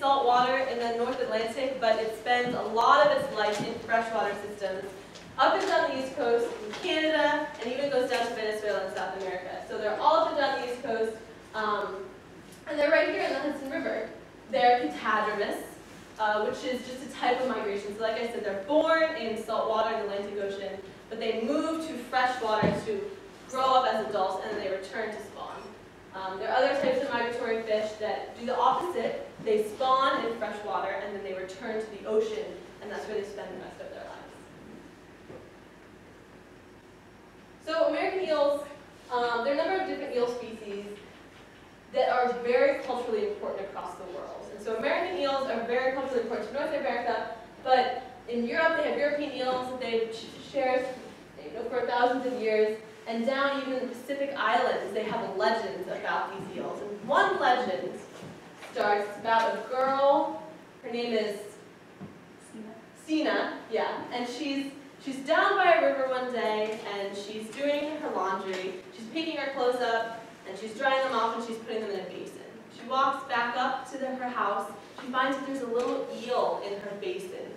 salt water in the North Atlantic, but it spends a lot of its life in freshwater systems up and down the East Coast, in Canada, and even goes down to Venezuela and South America. So they're all up and down the East Coast, and they're right here in the Hudson River. They're catadromous, which is just a type of migration. So like I said, they're born in salt water in the Atlantic Ocean, but they move to freshwater to grow up as adults, and then they return to spawn. There are other types of migratory fish that do the opposite. They spawn in fresh water, and then they return to the ocean, and that's where they spend the rest of their lives. So American eels, there are a number of different eel species that are very culturally important across the world. And so American eels are very culturally important to North America, but in Europe they have European eels that they've shared for thousands of years. And down even in the Pacific Islands, they have legends about these eels. And one legend starts about a girl, her name is Sina, yeah, and she's down by a river one day, and she's doing her laundry. She's picking her clothes up, and she's drying them off, and she's putting them in a basin. She walks back up to her house. She finds that there's a little eel in her basin.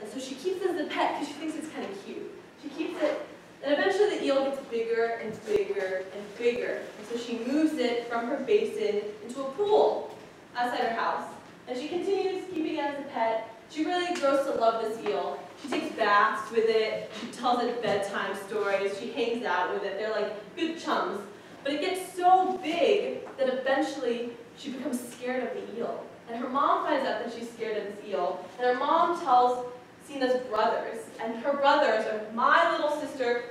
And so she keeps it as a pet because she thinks it's kind of cute. She keeps it. And eventually the eel gets bigger and bigger and bigger. And so she moves it from her basin into a pool outside her house. And she continues keeping it as a pet. She really grows to love this eel. She takes baths with it. She tells it bedtime stories. She hangs out with it. They're like good chums. But it gets so big that eventually she becomes scared of the eel. And her mom finds out that she's scared of this eel. And her mom tells Sina's brothers, and her brothers are, my little sister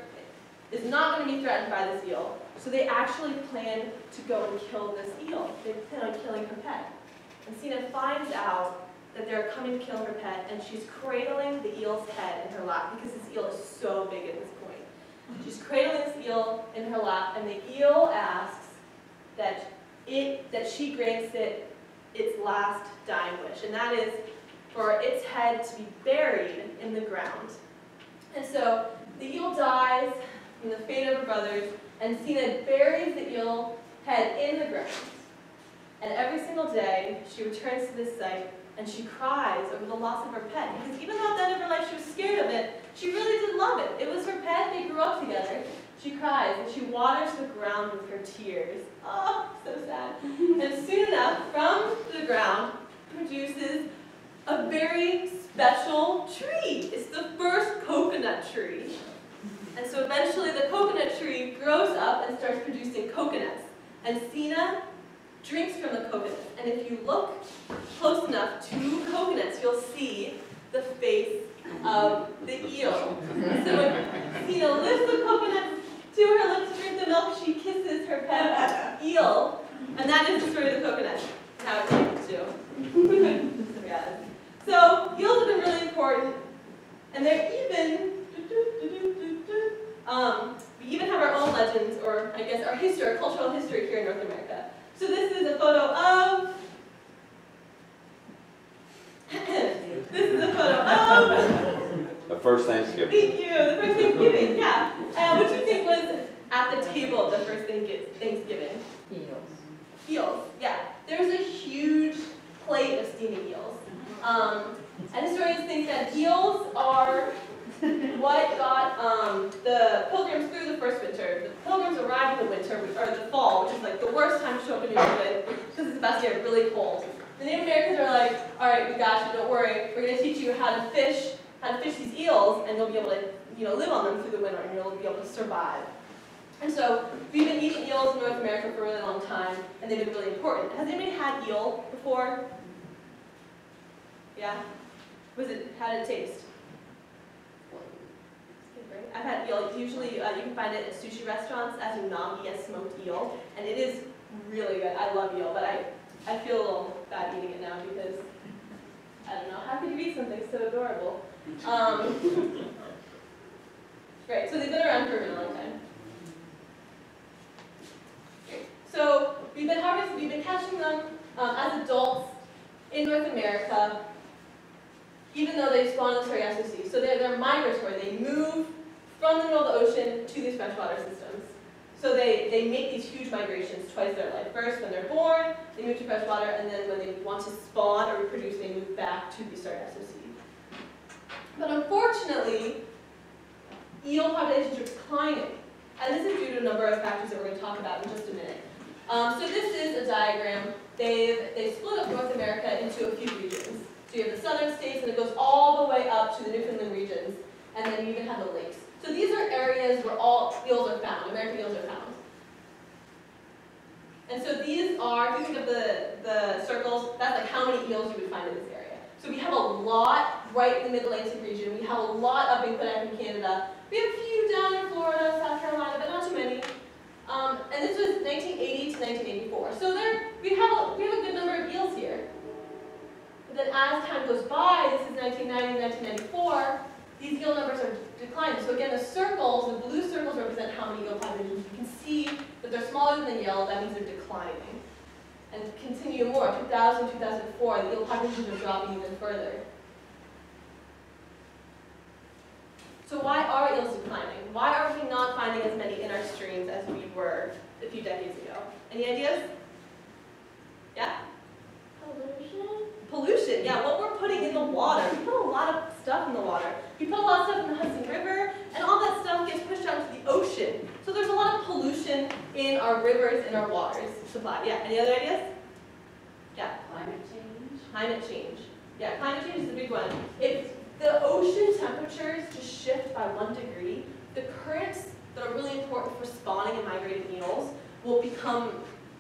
is not going to be threatened by this eel. So they actually plan to go and kill this eel. They plan on killing her pet. And Sina finds out that they're coming to kill her pet, and she's cradling the eel's head in her lap because this eel is so big at this point. She's cradling this eel in her lap, and the eel asks that she grants it its last dying wish, and that is for its head to be buried in the ground. And so the eel dies from the fate of her brothers, and Sina buries the eel head in the ground. And every single day, she returns to this site, and she cries over the loss of her pet, because even though at the end of her life she was scared of it, she really did love it. It was her pet, they grew up together. She cries, and she waters the ground with her tears. Oh, so sad. And soon enough, from the ground, produces a very special tree. It's the first coconut tree. And so eventually the coconut tree grows up and starts producing coconuts. And Sina drinks from the coconuts. And if you look close enough to coconuts, you'll see the face of the eel. So when Sina lifts the coconuts to her lips to drink the milk, she kisses her pet eel. And that is the story of the coconut. How it came to. Yeah. So eels have been really important, and they're even, we even have our own legends, or I guess our history, our cultural history here in North America. So this is a photo of, the first Thanksgiving. Thank you, the first Thanksgiving, yeah. What do you think was at the table the first Thanksgiving? Eels. Eels, yeah. There's a huge plate of steaming eels. And historians think that eels are what got the pilgrims through the first winter. The pilgrims arrived in the winter, or the fall, which is like the worst time to show up in New England because it's about to get really cold. The Native Americans are like, all right, we got you, don't worry. We're going to teach you how to fish these eels, and you'll be able to live on them through the winter, and you'll be able to survive. And so we've been eating eels in North America for a really long time, and they've been really important. Has anybody had eel before? Yeah? How did it taste? I've had eel. Usually you can find it at sushi restaurants as unagi, as smoked eel, and it is really good. I love eel, but I feel a little bad eating it now because, I don't know, how could you eat something so adorable? Great, so they've been around for a really long time. So we've been catching them as adults in North America, even though they spawn in the Sargasso Sea. So they're migratory. They move from the middle of the ocean to these freshwater systems. So they make these huge migrations twice their life. First, when they're born, they move to freshwater, and then when they want to spawn or reproduce, they move back to the Sargasso Sea. But unfortunately, eel populations are declining. And this is due to a number of factors that we're going to talk about in just a minute. So this is a diagram. They split up North America into a few regions. So you have the southern states, and it goes all the way up to the Newfoundland regions, and then you even have the lakes. So these are areas where all eels are found, American eels are found. And so these are, if you think of the circles, that's like how many eels you would find in this area. So we have a lot right in the Mid-Atlantic region. We have a lot up in Quebec in Canada. We have a few down in Florida, South Carolina, but not too many. And this was 1980 to 1984. So we have a good number of eels here. But then as time goes by, this is 1990, 1994, these eel numbers are declining. So again, the circles, the blue circles represent how many eel populations. You can see that they're smaller than the yellow. That means they're declining. And continue more. 2000, 2004, the eel populations are dropping even further. So why are eels declining? Why are we not finding as many in our streams as we were a few decades ago? Any ideas? Yeah? Pollution, yeah, what we're putting in the water. We put a lot of stuff in the water. We put a lot of stuff in the Hudson River, and all that stuff gets pushed out into the ocean. So there's a lot of pollution in our rivers and our waters supply. Yeah, any other ideas? Yeah? Climate change. Climate change. Yeah, climate change is a big one. If the ocean temperatures just shift by 1 degree, the currents that are really important for spawning and migrating eels will become,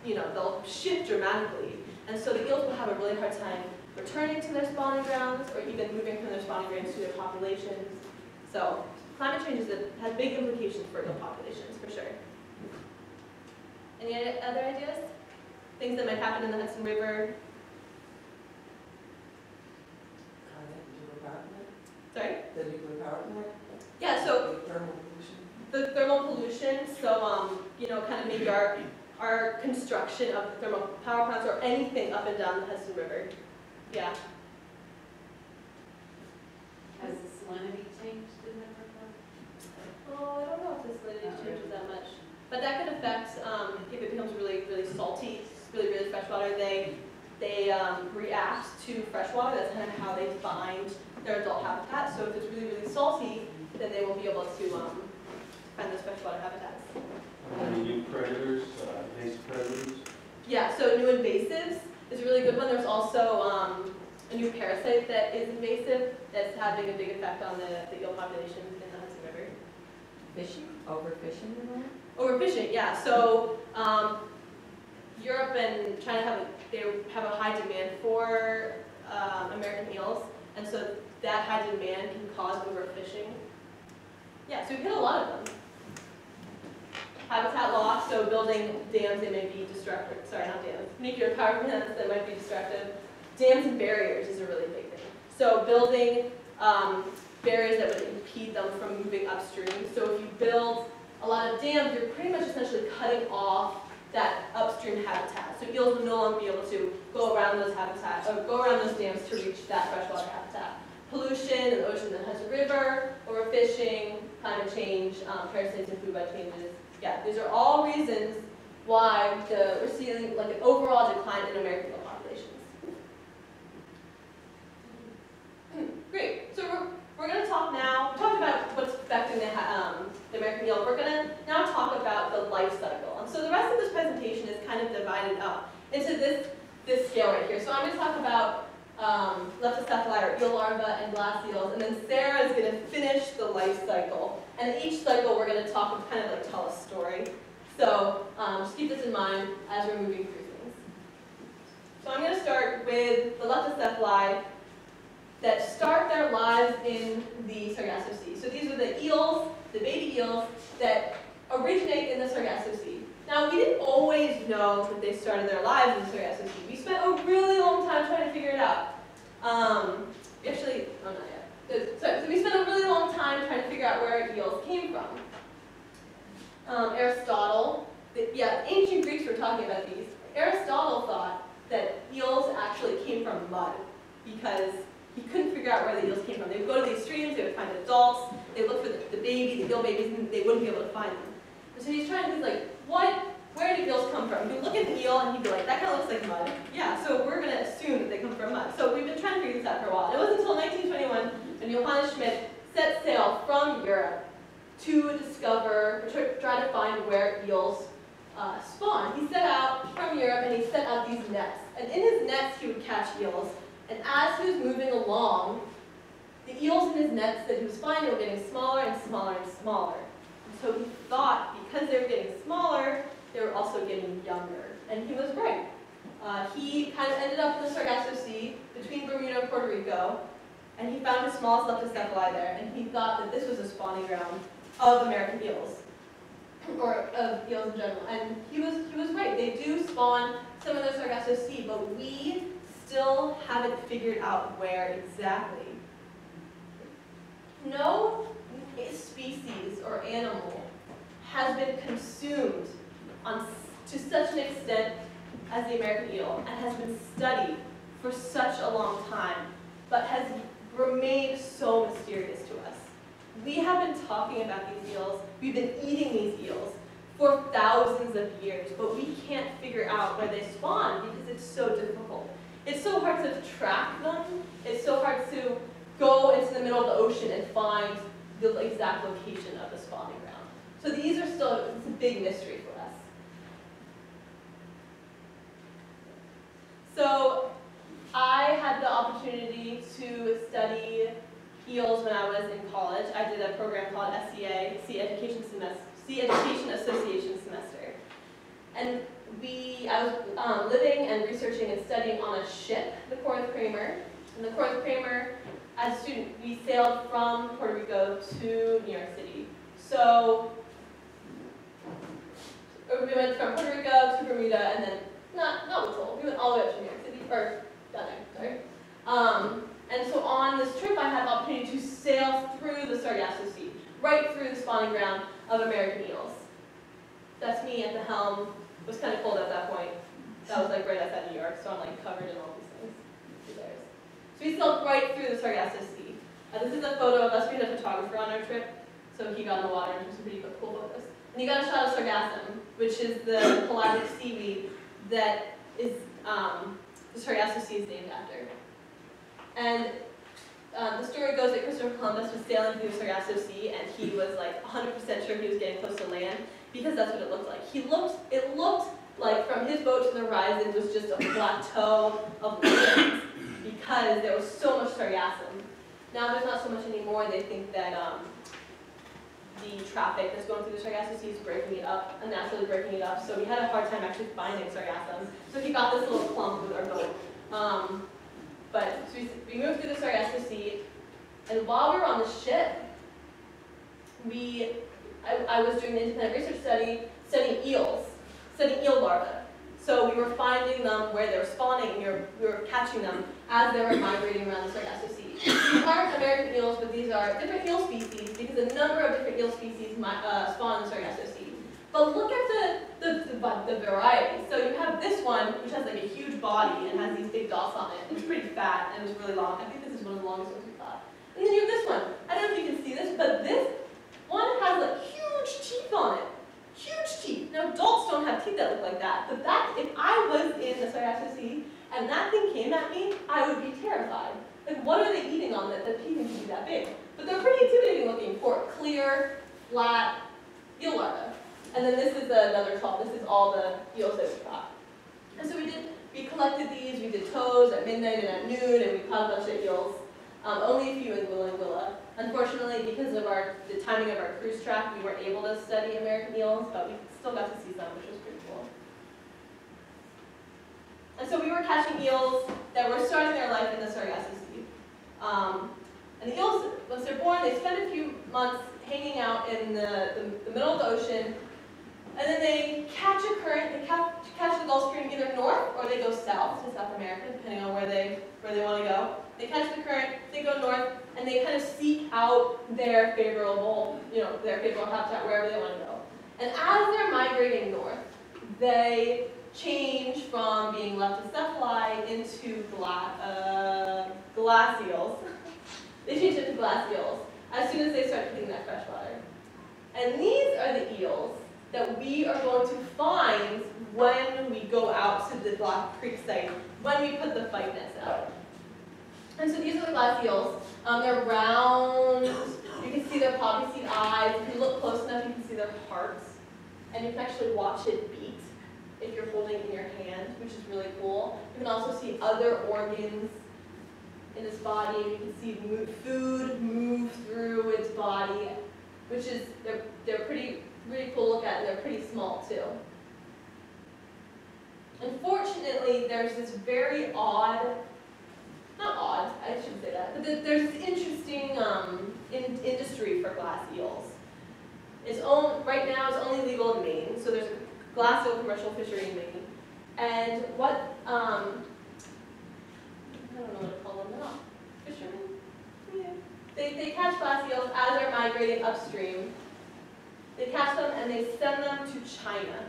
they'll shift dramatically. And so the eels will have a really hard time returning to their spawning grounds or even moving from their spawning grounds to their populations. So climate change has big implications for eel populations, for sure. Any other ideas? Things that might happen in the Hudson River? Sorry? The nuclear power plant? Yeah, so The thermal pollution? the thermal pollution, so kind of maybe our construction of the thermal power plants or anything up and down the Hudson River. Yeah. Has the salinity changed in that river? Oh, I don't know if the salinity changes that much. But that could affect, if it becomes really, really salty, really, really freshwater, they react to freshwater. That's kind of how they find their adult habitat. So if it's really, really salty, then they won't be able to find those freshwater habitats. Any new predators, invasive predators? Yeah, so new invasives is a really good one. There's also a new parasite that is invasive that's having a big effect on the eel populations in the Hudson River. Fishing? Overfishing and all? Overfishing, yeah. So Europe and China have a high demand for American eels, and so that high demand can cause overfishing. Yeah, so we've hit a lot of them. Habitat loss, so building dams that may be destructive. Sorry, not dams. Nuclear power plants that might be destructive. Dams and barriers is a really big thing. So building barriers that would impede them from moving upstream. So if you build a lot of dams, you're pretty much essentially cutting off that upstream habitat. So eels will no longer be able to go around those habitats or go around those dams to reach that freshwater habitat. Pollution in the ocean, the Hudson River, overfishing, climate change, parasites and food web changes. Yeah, these are all reasons why we're seeing like an overall decline in American eel populations. Great. So we're going to talk now. We talked about what's affecting the American eel. We're going to now talk about the life cycle. And so the rest of this presentation is kind of divided up into this scale right here. So I'm going to talk about leptocephali or eel larvae and glass eels, and then Sarah is going to finish the life cycle. And each cycle we're going to talk and kind of like tell a story. So just keep this in mind as we're moving through things. So I'm going to start with the leptocephali that start their lives in the Sargasso Sea. So these are the eels, the baby eels, that originate in the Sargasso Sea. Now, we didn't always know that they started their lives in the Sargasso Sea. We spent a really long time trying to figure it out. Not yet. So we spent a really long time trying to figure out where eels came from. Aristotle, ancient Greeks were talking about these. Aristotle thought that eels actually came from mud because he couldn't figure out where the eels came from. They would go to these streams, they would find adults, they would look for the baby, the eel babies, and they wouldn't be able to find them. And so he's like, where do eels come from? He'd look at the eel and he'd be like, that kind of looks like mud. Yeah, so we're going to assume that they come from mud. So we've been trying to figure this out for a while. It wasn't until 1921 when Johannes Schmidt set sail from Europe to discover, or try to find where eels spawn. He set out from Europe and he set out these nets. And in his nets he would catch eels. And as he was moving along, the eels in his nets that he was finding were getting smaller and smaller and smaller. And so he thought because they were getting smaller, they were also getting younger. And he was right. He kind of ended up in the Sargasso Sea between Bermuda and Puerto Rico, and he found his smallest leptocephali there, and he thought that this was a spawning ground of American eels, or of eels in general. And he was right. They do spawn some of the Sargasso Sea, but we still haven't figured out where exactly. No species or animal has been consumed to such an extent as the American eel and has been studied for such a long time, but has remained so mysterious to us. We have been talking about these eels, we've been eating these eels for thousands of years, but we can't figure out where they spawn because it's so difficult. It's so hard to track them, it's so hard to go into the middle of the ocean and find the exact location of the spawning ground. So these are still, it's a big mystery for us. So I had the opportunity to study eels when I was in college. I did a program called SCA, Sea Education Association Semester. And I was living and researching and studying on a ship, the Corinth Kramer. And the Corinth Kramer, as a student, we sailed from Puerto Rico to New York City. So we went from Puerto Rico to Bermuda, and then not Litoral. We went all the way up to New York City, or down there, sorry. And so on this trip, I had the opportunity to sail through the Sargasso Sea, right through the spawning ground of American eels. That's me at the helm. It was kind of cold at that point. That was like right outside New York, so I'm like covered in all these things. So we sailed right through the Sargasso Sea. This is a photo of us. We had a photographer on our trip, so he got in the water and took some pretty cool photos. And he got a shot of sargassum, which is the pelagic seaweed that is the Sargasso Sea is named after. And the story goes that Christopher Columbus was sailing through the Sargasso Sea, and he was like 100% sure he was getting close to land because that's what it looked like. It looked like from his boat to the horizon was just a plateau of land because there was so much sargassum. Now there's not so much anymore. They think that the traffic that's going through the Sargasso Sea is breaking it up, unnaturally breaking it up. So we had a hard time actually finding sargassum. So he got this little clump with our boat. So we moved through the Sargasso Sea, and while we were on the ship, I was doing an independent research study studying eels, studying eel larvae. So we were finding them where they were spawning, and we were catching them as they were migrating around the Sargasso Sea. These aren't American eels, but these are different eel species because a number of different eel species spawn in the Sargasso Sea. But look at the variety. So you have this one, which has like a huge body and has these big dots on it. It's pretty fat and it's really long. I think this is one of the longest ones we've got. And then you have this one. I don't know if you can see this, but this one has like huge teeth on it. Huge teeth. Now adults don't have teeth that look like that, but if I was in the Sargasso Sea and that thing came at me, I would be terrified. Like, what are they eating on that the teeth can be that big? But they're pretty intimidating looking for clear, flat eel larvae. And then this is another top. This is all the eels that we caught. And so we collected these. We did tows at midnight and at noon, and we caught a bunch of eels. Only a few in Anguilla. Unfortunately, because of the timing of our cruise track, we weren't able to study American eels, but we still got to see some, which was pretty cool. And so we were catching eels that were starting their life in the Sargasso Sea. And the eels, once they're born, they spend a few months hanging out in the middle of the ocean, and then they catch a current, they catch the Gulf Stream either north or they go south to South America, depending on where they want to go. They catch the current, they go north, and they kind of seek out their favorable habitat wherever they want to go. And as they're migrating north, they change from being leptocephali into glass eels. They change into glass eels as soon as they start hitting that fresh water. And these are the eels that we are going to find when we go out to the Black Creek site, when we put the fight nets out. And so these are the glass eels. They're round, you can see their poppy seed eyes. If you look close enough, you can see their hearts. And you can actually watch it beat if you're holding it in your hand, which is really cool. You can also see other organs in its body, and you can see food move through its body, which is, they're pretty cool to look at, and they're pretty small too. Unfortunately, there's this very odd, not odd, I shouldn't say that, but there's this interesting industry for glass eels. Right now it's only legal in Maine, so there's a glass eel commercial fishery in Maine. And what, I don't know what to call them now, fishermen? Yeah. They catch glass eels as they're migrating upstream. They catch them and they send them to China.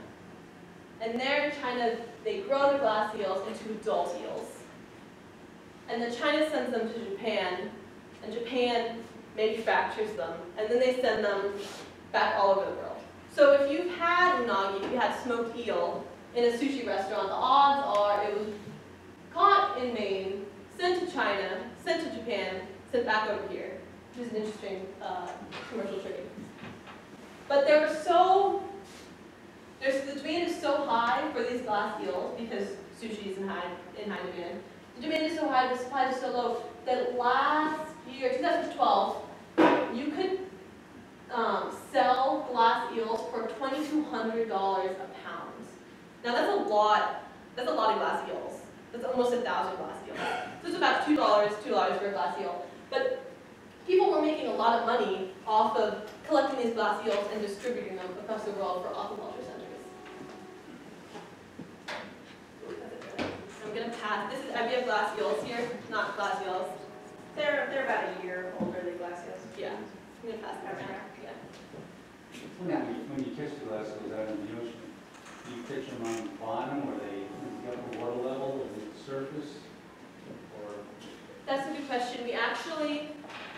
And there in China, they grow the glass eels into adult eels. And then China sends them to Japan, and Japan manufactures them, and then they send them back all over the world. So if you've had unagi, if you had smoked eel in a sushi restaurant, the odds are it was caught in Maine, sent to China, sent to Japan, sent back over here, which is an interesting commercial trade. But the demand is so high for these glass eels because sushi is in high demand. The demand is so high, the supply is so low, that last year, 2012, you could sell glass eels for $2,200 a pound. Now that's a lot of glass eels. That's almost 1,000 glass eels. So it's about $2 for a glass eel. But people were making a lot of money off of collecting these glass eels and distributing them across the world for aquaculture centers. I'm gonna pass. We have glass eels here, not glass eels. They're about a year older than glass eels. Yeah. I'm gonna pass that around. Yeah. When you catch the glass eels out in the ocean, do you catch them on the bottom where they got the water level or the surface? Or That's a good question. We actually,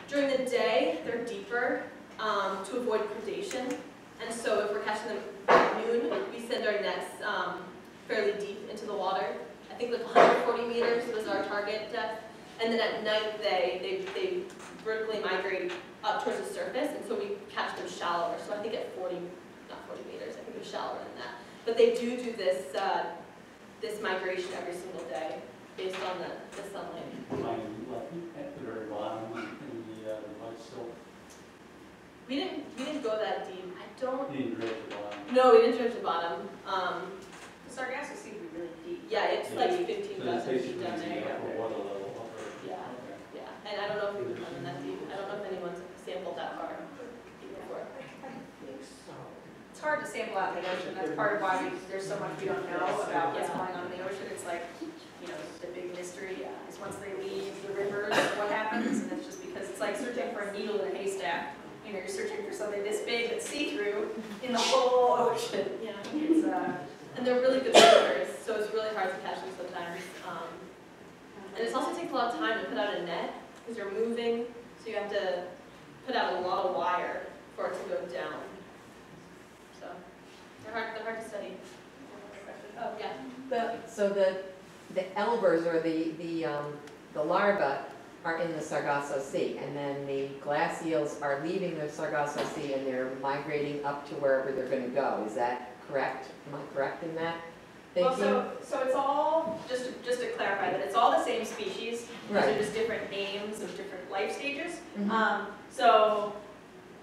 during the day, they're deeper to avoid predation. And so if we're catching them at noon, we send our nets fairly deep into the water. I think like 140 meters was our target depth. And then at night, they vertically migrate up towards the surface, and so we catch them shallower. So I think at not 40 meters, I think it's shallower than that. But they do this this migration every single day based on the sunlight. at the very bottom in the mud still? We didn't go that deep. I don't. You didn't dredge the bottom? No, we didn't dredge the bottom. The sargasso sea would be really deep. Yeah, it's like 15,000 So feet down there. upper water level. Yeah, yeah. And I don't know if we would run that deep. I don't know if anyone's sampled that far before. I think so. It's hard to sample out the ocean. That's part of why there's so much we don't know about what's going on in the ocean. It's like, the big mystery is once they leave the rivers, what happens, and it's just because it's like searching for a needle in a haystack. You're searching for something this big that's see-through in the whole ocean. Yeah. It's, And they're really good swimmers, so it's really hard to catch them sometimes. And it also takes a lot of time to put out a net because you're moving, so you have to put out a lot of wire for it to go down. So they're hard to study. Oh yeah. So the elvers or the larvae are in the Sargasso Sea, and then the glass eels are leaving the Sargasso Sea and they're migrating up to wherever they're going to go. Is that correct? Am I correct in that thinking? well, so it's all, just to clarify that it's all the same species. These Right. are just different names of different life stages. Mhm. So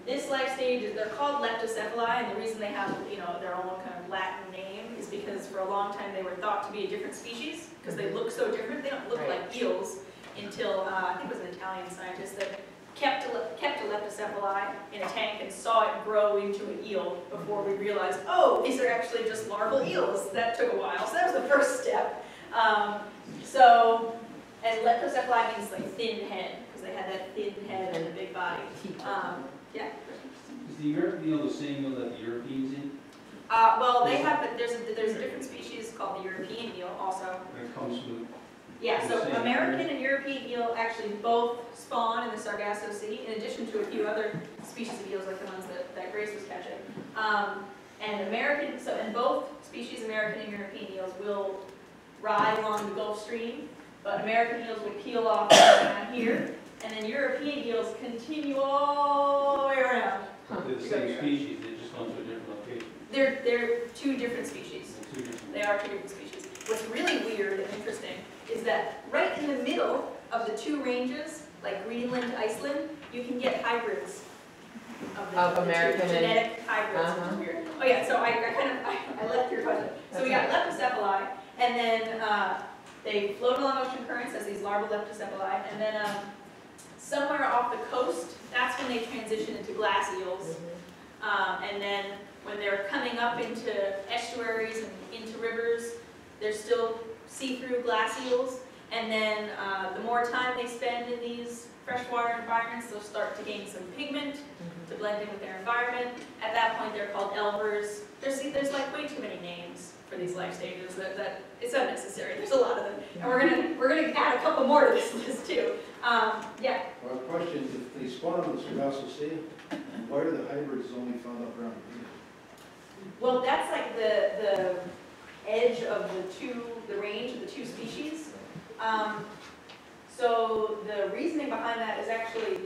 this life stage, they're called leptocephali, and the reason they have their own kind of Latin name is because for a long time they were thought to be a different species because they look so different. They don't look Right. like eels until I think it was an Italian scientist that kept a leptocephali in a tank and saw it grow into an eel before we realized, oh, these are actually just larval eels. That took a while, so that was the first step. And leptocephali means like thin head because they had that thin head and a big body. Yeah. Is the European eel the same eel that the Europeans eat? Well, they have, there's a different species called the European eel also. That comes from Yeah, so Same. American and European eel actually both spawn in the Sargasso Sea, in addition to a few other species of eels like the ones that Grace was catching. And both species, American and European eels, will ride along the Gulf Stream, but American eels would peel off down here, and then European eels continue all the way around. They're the same species, they just gone to a different location. They're two different species. They're two different. They are two different species. What's really weird and interesting is that right in the middle of the two ranges, like Greenland, Iceland, you can get hybrids of the American two, genetic hybrids, which Uh-huh. is weird. Oh yeah, so I left your question. So we got leptocephali, and then they float along ocean currents as these larval leptocephali, and then somewhere off the coast, that's when they transition into glass eels. And then when they're coming up into estuaries and into rivers, they're still see-through glass eels. And then the more time they spend in these freshwater environments, they'll start to gain some pigment to blend in with their environment. At that point, they're called elvers. There's like way too many names for these life stages that it's unnecessary. There's a lot of them, and we're gonna add a couple more to this list too. Yeah. Well, question, if they spawn on the Sargasso Sea, why are the hybrids only found up around here? Well, that's like the edge of the range of the two species. So the reasoning behind that is actually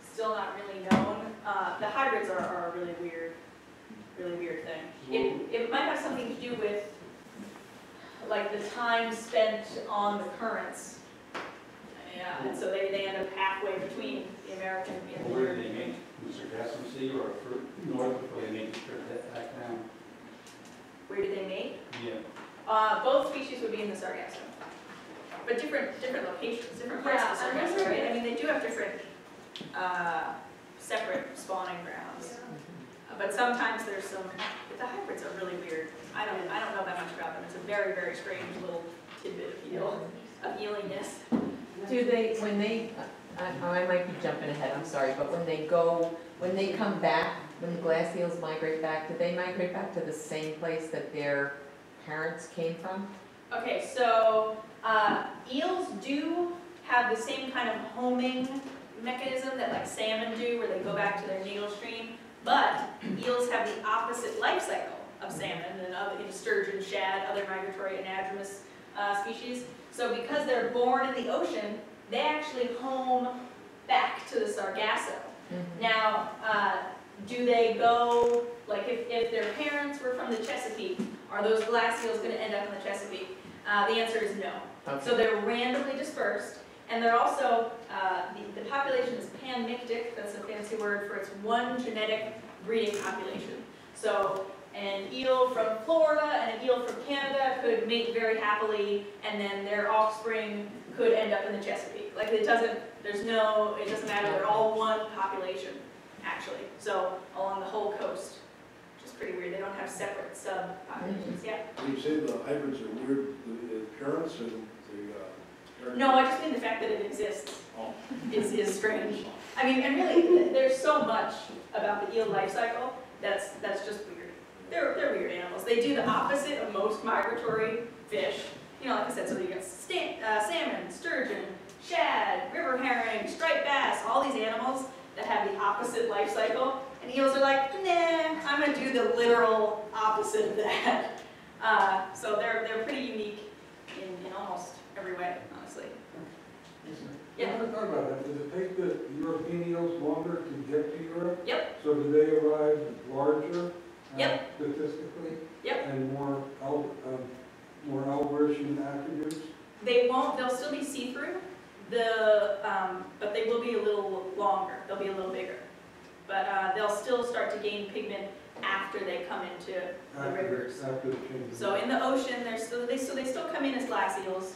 still not really known. The hybrids are a really weird thing. It might have something to do with like the time spent on the currents. Yeah, and so they end up halfway between the American and the Where do they European. make? In the Sargasso Sea or north before they make the trip back down? Where do they mate? Yeah. Both species would be in the Sargasso, but different locations, different parts of the Yeah, Sargasso, right? I mean, they do have different separate spawning grounds. But sometimes there's but the hybrids are really weird. I don't know that much about them. It's a very, very strange little tidbit of eeliness. Do they, when they, I might be jumping ahead, I'm sorry, but when they come back, when the glass eels migrate back, do they migrate back to the same place that their parents came from? Okay, so eels do have the same kind of homing mechanism that like salmon do, where they go back to their natal stream, but eels have the opposite life cycle of salmon and other sturgeon, shad, other migratory anadromous species. So because they're born in the ocean, they actually home back to the Sargasso. Now, do they go, like if their parents were from the Chesapeake, are those glass eels going to end up in the Chesapeake? The answer is no. Okay. So they're randomly dispersed, and they're also, the population is panmictic, that's a fancy word for its one genetic breeding population. So an eel from Florida and an eel from Canada could mate very happily, and then their offspring could end up in the Chesapeake. Like it doesn't matter, they're all one population, actually. So along the whole coast, which is pretty weird. They don't have separate sub-populations, yeah. You say the hybrids are weird, the parents or the No, I just mean the fact that it exists Oh. is strange. I mean, and really, there's so much about the eel life cycle that's just weird. They're weird animals. They do the opposite of most migratory fish. You know, like I said, so you got salmon, sturgeon, shad, river herring, striped bass, all these animals that have the opposite life cycle. And eels are like, nah, I'm gonna do the literal opposite of that. So they're pretty unique in almost every way, honestly. I haven't thought about that. Does it take the European eels longer to get to Europe? Yep. So do they arrive larger? Yep. Statistically? Yep. And more elverish attributes? They won't, they'll still be see-through, but they will be a little longer, they'll be a little bigger. But they'll still start to gain pigment after they come into the rivers. After the change. So in the ocean, they still come in as glass eels.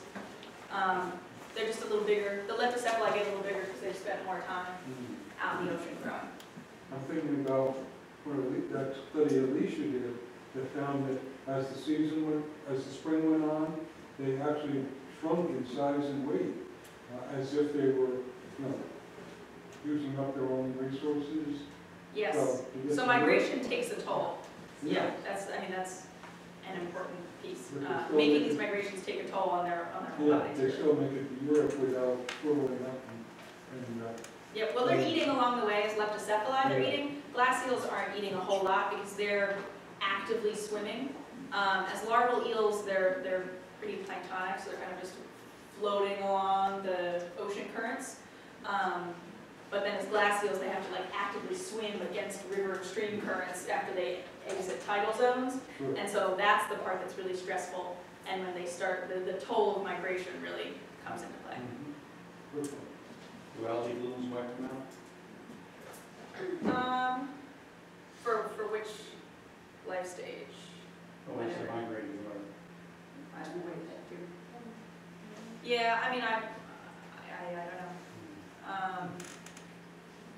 They're just a little bigger. The leptocephali get a little bigger because they've spent more time out in the ocean growing. I'm thinking about that study Alicia did that found that as the spring went on, they actually shrunk in size and weight, as if they were, using up their own resources. Yes. So migration takes a toll. Yeah, that's an important piece. Making these migrations take a toll on their whole bodies. They still make it to Europe without swirling up and Yeah, well, they're eating along the way as leptocephali. They're eating. Glass eels aren't eating a whole lot because they're actively swimming. As larval eels, they're pretty planktonic, so they're kind of just floating along the ocean currents. But then as glass eels, they have to like actively swim against river and stream currents after they exit tidal zones. Sure. And so that's the part that's really stressful. And when they start, the toll of migration really comes into play. Good. Do algae blooms wipe them out? For which life stage? Oh, it's a migrating bird. I don't know. Yeah, I mean, I don't know.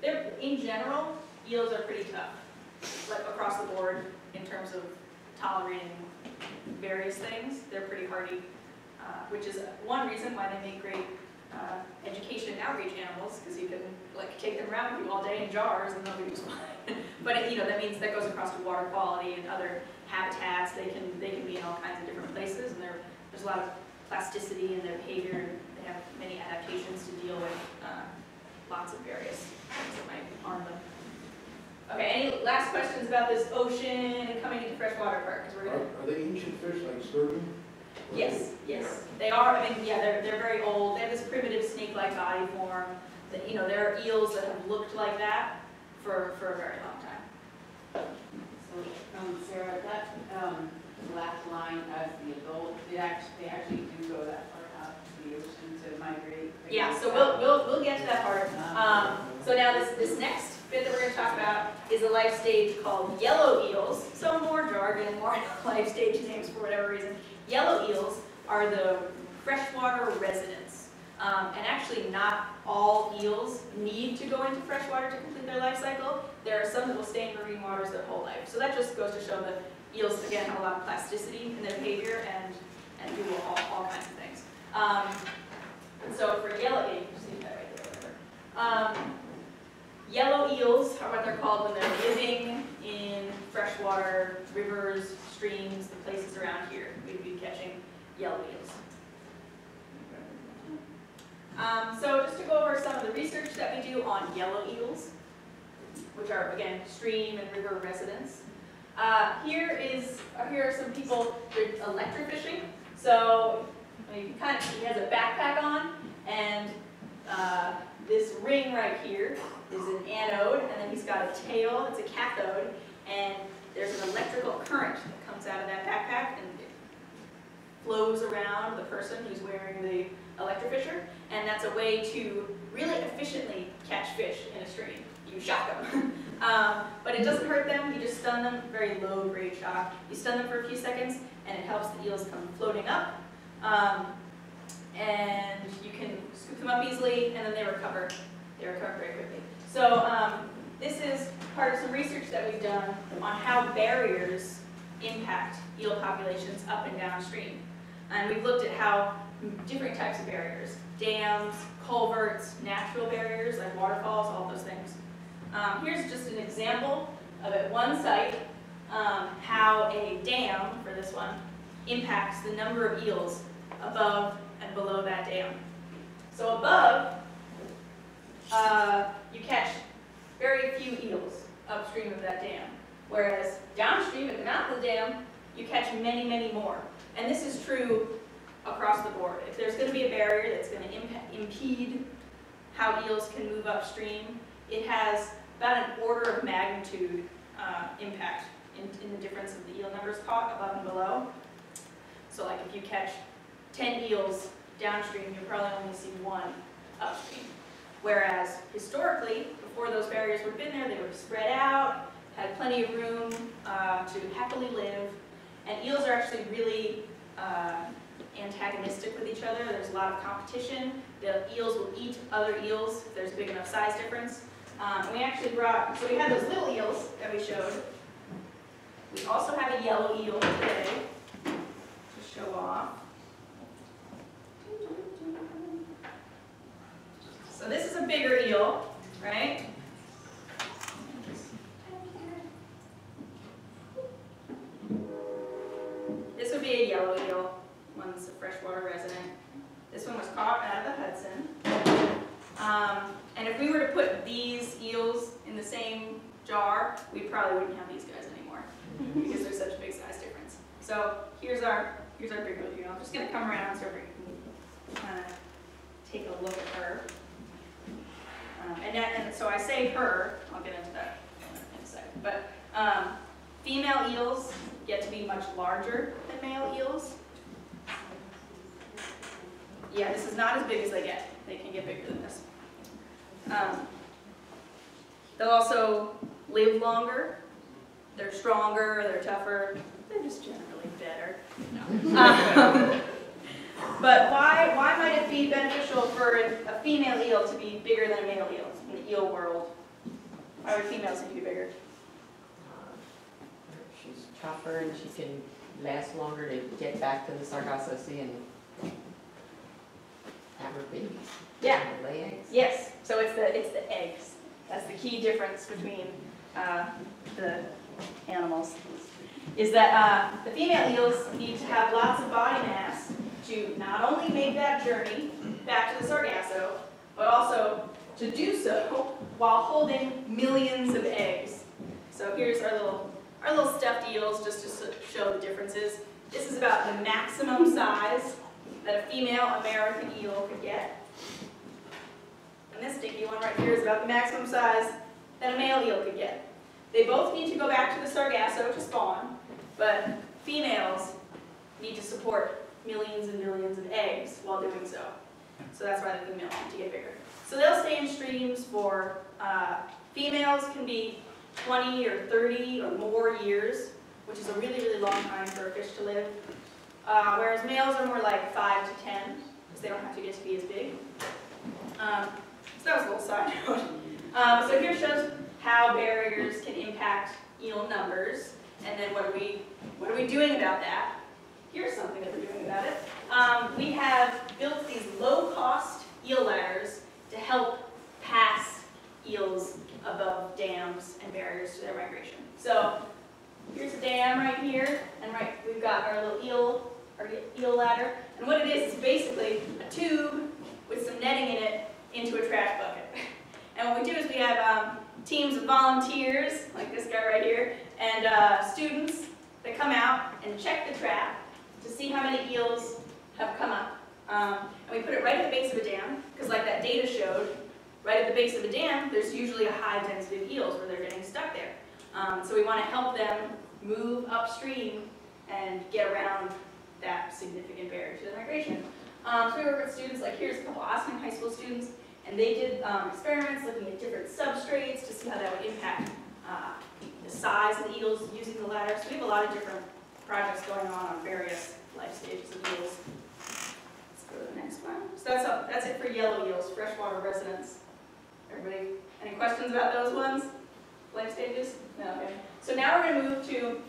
They're, in general, eels are pretty tough, like across the board in terms of tolerating various things. They're pretty hardy, which is one reason why they make great education and outreach animals, because you can like take them around with you all day in jars and they'll be just fine. But that means that goes across to water quality and other habitats. They can be in all kinds of different places, and there's a lot of plasticity in their behavior. They have many adaptations to deal with lots of various things that might harm them. Okay, any last questions about this ocean and coming into freshwater park? 'Cause we're gonna... Are they ancient fish like sturgeon? Yes, they are. I mean, yeah, they're very old. They have this primitive snake-like body form. That, there are eels that have looked like that for a very long time. So, Sarah, that black line as the adult, they actually do go that far out to the ocean to migrate. Yeah, so we'll get to that part. So now this next bit that we're going to talk about is a life stage called yellow eels. So more jargon, more life stage names for whatever reason. Yellow eels are the freshwater residents. And actually not all eels need to go into freshwater to complete their life cycle. There are some that will stay in marine waters their whole life. So that just goes to show that eels, again, have a lot of plasticity in their behavior and do all kinds of things. And so for yellow, you can see that right there. Yellow eels are what they're called when they're living in freshwater, rivers, streams, the places around here. We'd be catching yellow eels. So just to go over some of the research that we do on yellow eels, which are, again, stream and river residents. Here are some people, they're electrofishing. So he has a backpack on, and this ring right here is an anode, and then he's got a tail, it's a cathode, and there's an electrical current that comes out of that backpack and it flows around the person who's wearing the electrofisher, and that's a way to really efficiently catch fish in a stream. You shock them. But it doesn't hurt them, you just stun them, very low grade shock. You stun them for a few seconds, and it helps the eels come floating up. And you can scoop them up easily, and then they recover. They recover very quickly. So this is part of some research that we've done on how barriers impact eel populations up and downstream. And we've looked at how different types of barriers, dams, culverts, natural barriers like waterfalls, all those things. Here's just an example of at one site how a dam, for this one, impacts the number of eels above and below that dam. So above, you catch very few eels upstream of that dam, whereas downstream at the mouth of the dam, you catch many, many more. And this is true across the board. If there's going to be a barrier that's going to impede how eels can move upstream, it has about an order of magnitude impact in the difference of the eel numbers caught above and below. So like if you catch 10 eels downstream, you'll probably only see one upstream. Whereas historically, before those barriers would have been there, they were spread out, had plenty of room to happily live. And eels are actually really antagonistic with each other. There's a lot of competition. The eels will eat other eels if there's a big enough size difference. We actually brought, so we had those little eels that we showed. We also have a yellow eel today to show off. So this is a bigger eel, right? This would be a yellow eel. One's a freshwater resident. This one was caught out of the Hudson. And if we were to put these eels in the same jar, we probably wouldn't have these guys anymore because there's such a big size difference. So here's our bigger eel. I'm just going to come around so we can kind of take a look at her. And so I say her, I'll get into that in a second, but female eels get to be much larger than male eels. Yeah, this is not as big as they get. They can get bigger than this. They'll also live longer. They're stronger, they're tougher, they're just generally better. But why might it be beneficial for a female eel to be bigger than a male eel in the eel world? Why would females need to be bigger? She's tougher and she can last longer to get back to the Sargasso Sea and have her babies. Yeah. And lay eggs. Yes. So it's the eggs. That's the key difference between the animals. Is that the female eels need to have lots of body mass to not only make that journey back to the Sargasso, but also to do so while holding millions of eggs. So here's our little stuffed eels, just to show the differences. This is about the maximum size that a female American eel could get. And this stinky one right here is about the maximum size that a male eel could get. They both need to go back to the Sargasso to spawn, but females need to support millions and millions of eggs while doing so. So that's why the females need to get bigger. So they'll stay in streams for, females can be 20 or 30 or more years, which is a really, really long time for a fish to live. Whereas males are more like 5 to 10, because they don't have to get to be as big. So that was a little side note. So here shows how barriers can impact eel numbers, and then what are we doing about that? Here's something that we're doing about it. We have built these low-cost eel ladders to help pass eels above dams and barriers to their migration. So here's a dam right here, and we've got our little eel ladder. And what it is basically a tube with some netting in it into a trash bucket. And what we do is we have teams of volunteers, like this guy right here, and students that come out and check the trap to see how many eels have come up. And we put it right at the base of a dam, because like that data showed, right at the base of a dam, there's usually a high density of eels where they're getting stuck there. So we want to help them move upstream and get around that significant barrier to their migration. So we work with students, like here's a couple Austin High School students, and they did experiments looking at different substrates to see how that would impact the size of the eels using the ladder. So we have a lot of different projects going on various life stages of eels. Let's go to the next one. So that's it for yellow eels, freshwater residents. Everybody, any questions about those ones? Life stages? No, okay. So now we're going to move to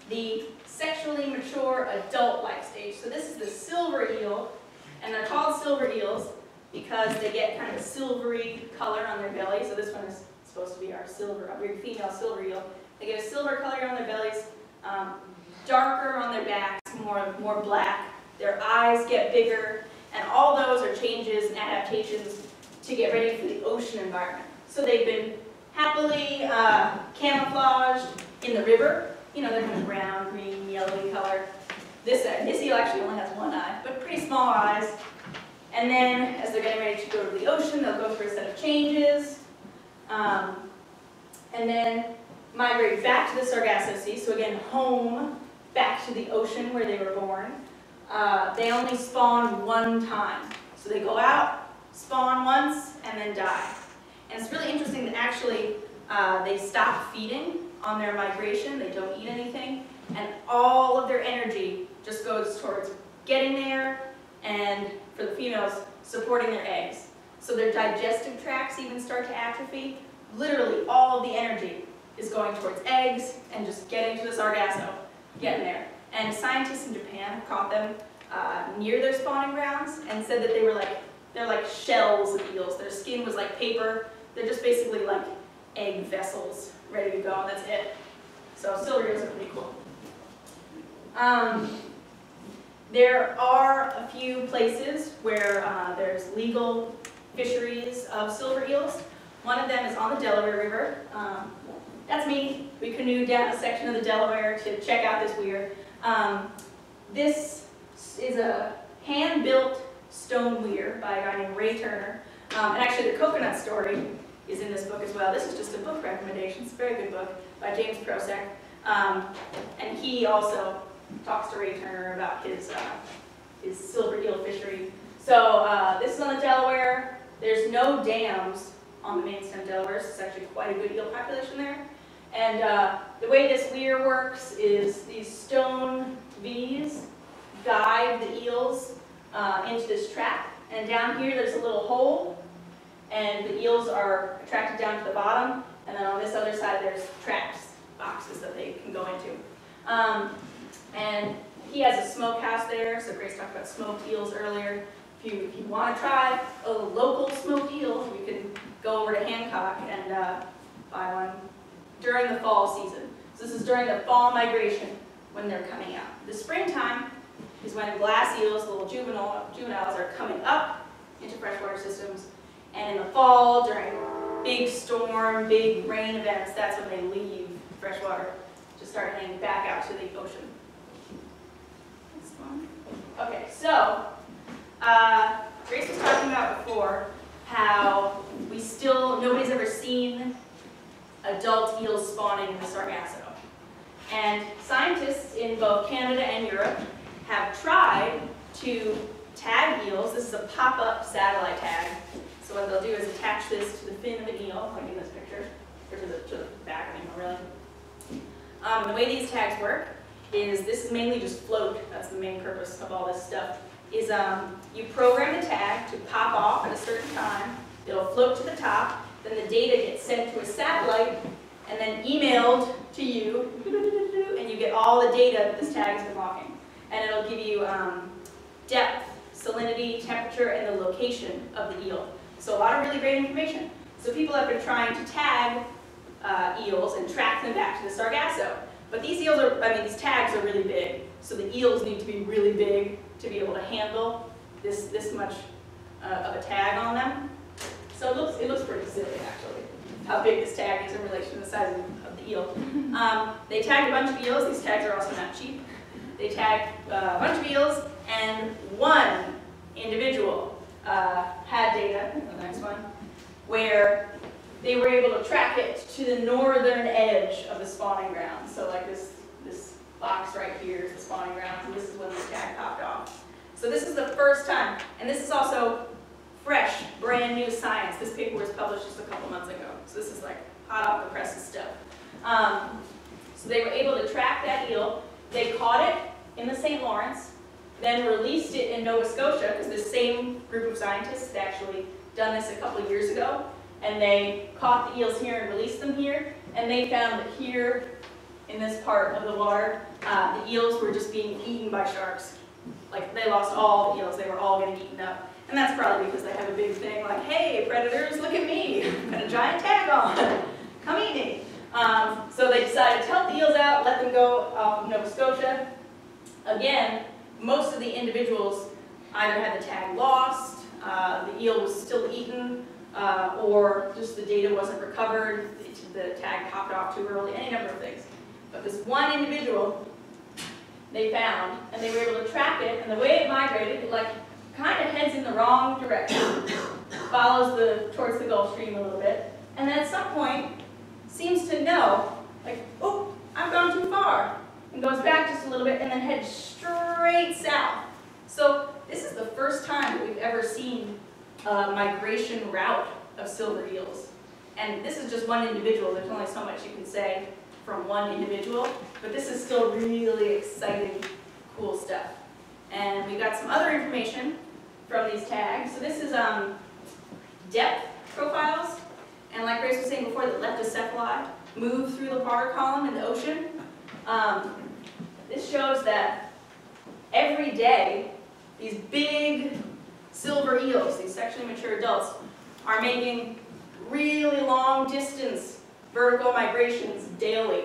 the sexually mature adult life stage. So this is the silver eel, and they're called silver eels because they get kind of a silvery color on their belly. So this one is supposed to be our big female silver eel. They get a silver color on their bellies, darker on their backs, more black. Their eyes get bigger, and all those are changes and adaptations to get ready for the ocean environment. So they've been happily camouflaged in the river. You know, they're kind of brown, green, yellowy color. This eel actually only has one eye, but pretty small eyes. And then, as they're getting ready to go to the ocean, they'll go through a set of changes, and then migrate back to the Sargasso Sea. So again, home, back to the ocean where they were born. They only spawn one time. So they go out, spawn once, and then die. And it's really interesting that actually they stop feeding on their migration. They don't eat anything. And all of their energy just goes towards getting there and, for the females, supporting their eggs. So their digestive tracts even start to atrophy. Literally, all of the energy is going towards eggs and just getting to the Sargasso, getting there. And scientists in Japan caught them near their spawning grounds and said that they're like shells of eels. Their skin was like paper. They're just basically like egg vessels ready to go, and that's it. So silver eels are pretty cool. There are a few places where there's legal fisheries of silver eels. One of them is on the Delaware River. that's me. We canoed down a section of the Delaware to check out this weir. This is a hand-built stone weir by a guy named Ray Turner. And actually the coconut story is in this book as well. This is just a book recommendation. It's a very good book by James Prosek. And he also talks to Ray Turner about his silver eel fishery. So this is on the Delaware. There's no dams on the main stem Delaware, so it's actually quite a good eel population there. And the way this weir works is these stone V's guide the eels into this trap. And down here there's a little hole, and the eels are attracted down to the bottom. And then on this other side there's traps, boxes that they can go into. And he has a smokehouse there, so Grace talked about smoked eels earlier. If you want to try a local smoked eel, you can go over to Hancock and buy one during the fall season. So this is during the fall migration when they're coming out. The springtime is when glass eels, the little juveniles, are coming up into freshwater systems. And in the fall, during big storm, big rain events, that's when they leave freshwater to start heading back out to the ocean. Okay, so Grace was talking about before how nobody's ever seen adult eels spawning in the Sargasso. And scientists in both Canada and Europe have tried to tag eels. This is a pop-up satellite tag. So what they'll do is attach this to the fin of an eel, like in this picture, or to the back of an eel, really. The way these tags work is this is mainly just float. That's the main purpose of all this stuff. Is you program the tag to pop off at a certain time. It'll float to the top. Then the data gets sent to a satellite and then emailed to you, and you get all the data that this tag has been logging. And it'll give you depth, salinity, temperature, and the location of the eel. So a lot of really great information. So people have been trying to tag eels and track them back to the Sargasso. But these eels these tags are really big. So the eels need to be really big to be able to handle this much of a tag on them. So it looks pretty silly, actually, how big this tag is in relation to the size of the eel. They tagged a bunch of eels. These tags are also not cheap. They tagged a bunch of eels, and one individual had data, the next one, where they were able to track it to the northern edge of the spawning ground. So like this box right here is the spawning ground, and this is when the tag popped off. So this is the first time, and this is also fresh, brand new science. This paper was published just a couple months ago. So this is like hot off the presses stuff. So they were able to track that eel. They caught it in the St. Lawrence, then released it in Nova Scotia, because the same group of scientists had actually done this a couple of years ago. And they caught the eels here and released them here. And they found that here, in this part of the water, the eels were just being eaten by sharks. Like, they lost all the eels. They were all getting eaten up. And that's probably because they have a big thing like, hey, predators, look at me. I've got a giant tag on. Come eat me. So they decided to help the eels out, let them go off of Nova Scotia. Again, most of the individuals either had the tag lost, the eel was still eaten, or just the data wasn't recovered, the tag popped off too early, any number of things. But this one individual they found, and they were able to track it, and the way it migrated, it like kind of heads in the wrong direction, follows towards the Gulf Stream a little bit, and then at some point seems to know, like, oh, I've gone too far, and goes back just a little bit, and then heads straight south. So this is the first time that we've ever seen a migration route of silver eels. And this is just one individual. There's only so much you can say from one individual, but this is still really exciting, cool stuff. And we got some other information from these tags. So this is depth profiles. And like Grace was saying before, the leptocephali move through the water column in the ocean. This shows that every day, these big silver eels, these sexually mature adults, are making really long distance vertical migrations daily,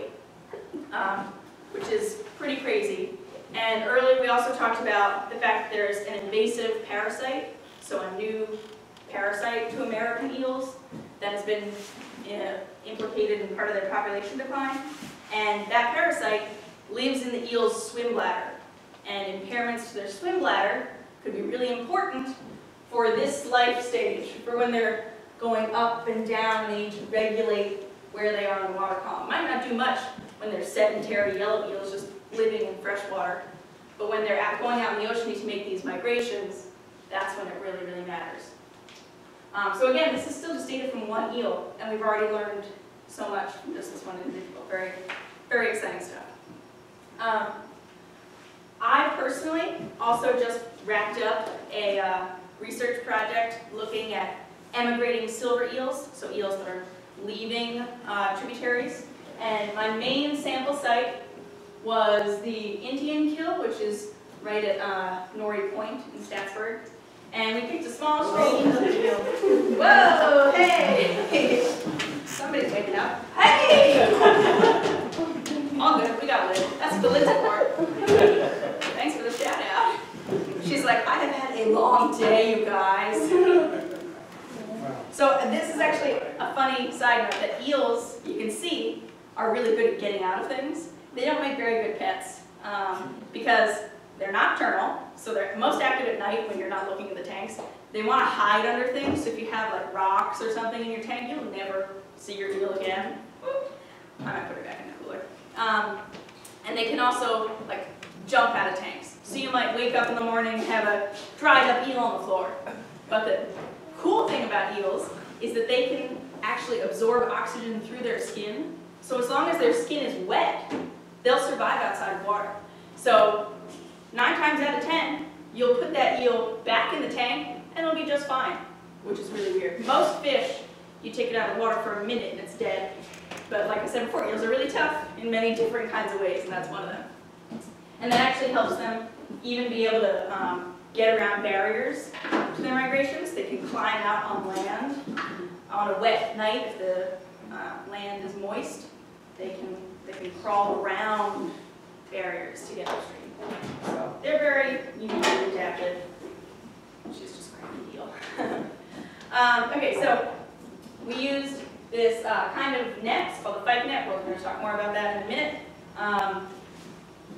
which is pretty crazy. And earlier we also talked about the fact that there's an invasive parasite, so a new parasite to American eels that has been implicated in part of their population decline. And that parasite lives in the eel's swim bladder. And impairments to their swim bladder could be really important for this life stage, for when they're going up and down and they need to regulate where they are in the water column. Might not do much when they're sedentary yellow eels just living in fresh water, but when they're going out in the ocean to make these migrations, that's when it really, really matters. So again, this is still just data from one eel, and we've already learned so much from just this one individual. Very, very exciting stuff. I personally also just wrapped up a research project looking at emigrating silver eels, so eels that are leaving tributaries. And my main sample site was the Indian Kill, which is right at Norrie Point in Statsburg. And we picked a small stream. Whoa, hey! Somebody's waking up. Hey! All good, we got Lynn. That's the Lynn's part. Thanks for the shout out. She's like, I have had a long day, you guys. So this is actually a funny side note that eels, you can see, are really good at getting out of things. They don't make very good pets because they're nocturnal, so they're most active at night when you're not looking at the tanks. They want to hide under things, so if you have like rocks or something in your tank, you'll never see your eel again. I might put it back in the cooler. And they can also like jump out of tanks. So you might wake up in the morning and have a dried up eel on the floor. But the cool thing about eels is that they can actually absorb oxygen through their skin. So as long as their skin is wet, they'll survive outside of water. So 9 times out of 10, you'll put that eel back in the tank and it'll be just fine, which is really weird. Most fish, you take it out of the water for a minute and it's dead. But like I said before, eels are really tough in many different kinds of ways, and that's one of them. And that actually helps them even be able to get around barriers to their migrations. They can climb out on land. On a wet night, if the land is moist, they can crawl around barriers to get upstream. So they're very uniquely adapted. She's just a crazy eel. Okay, so we used this kind of net, it's called the fight net. We're going to talk more about that in a minute.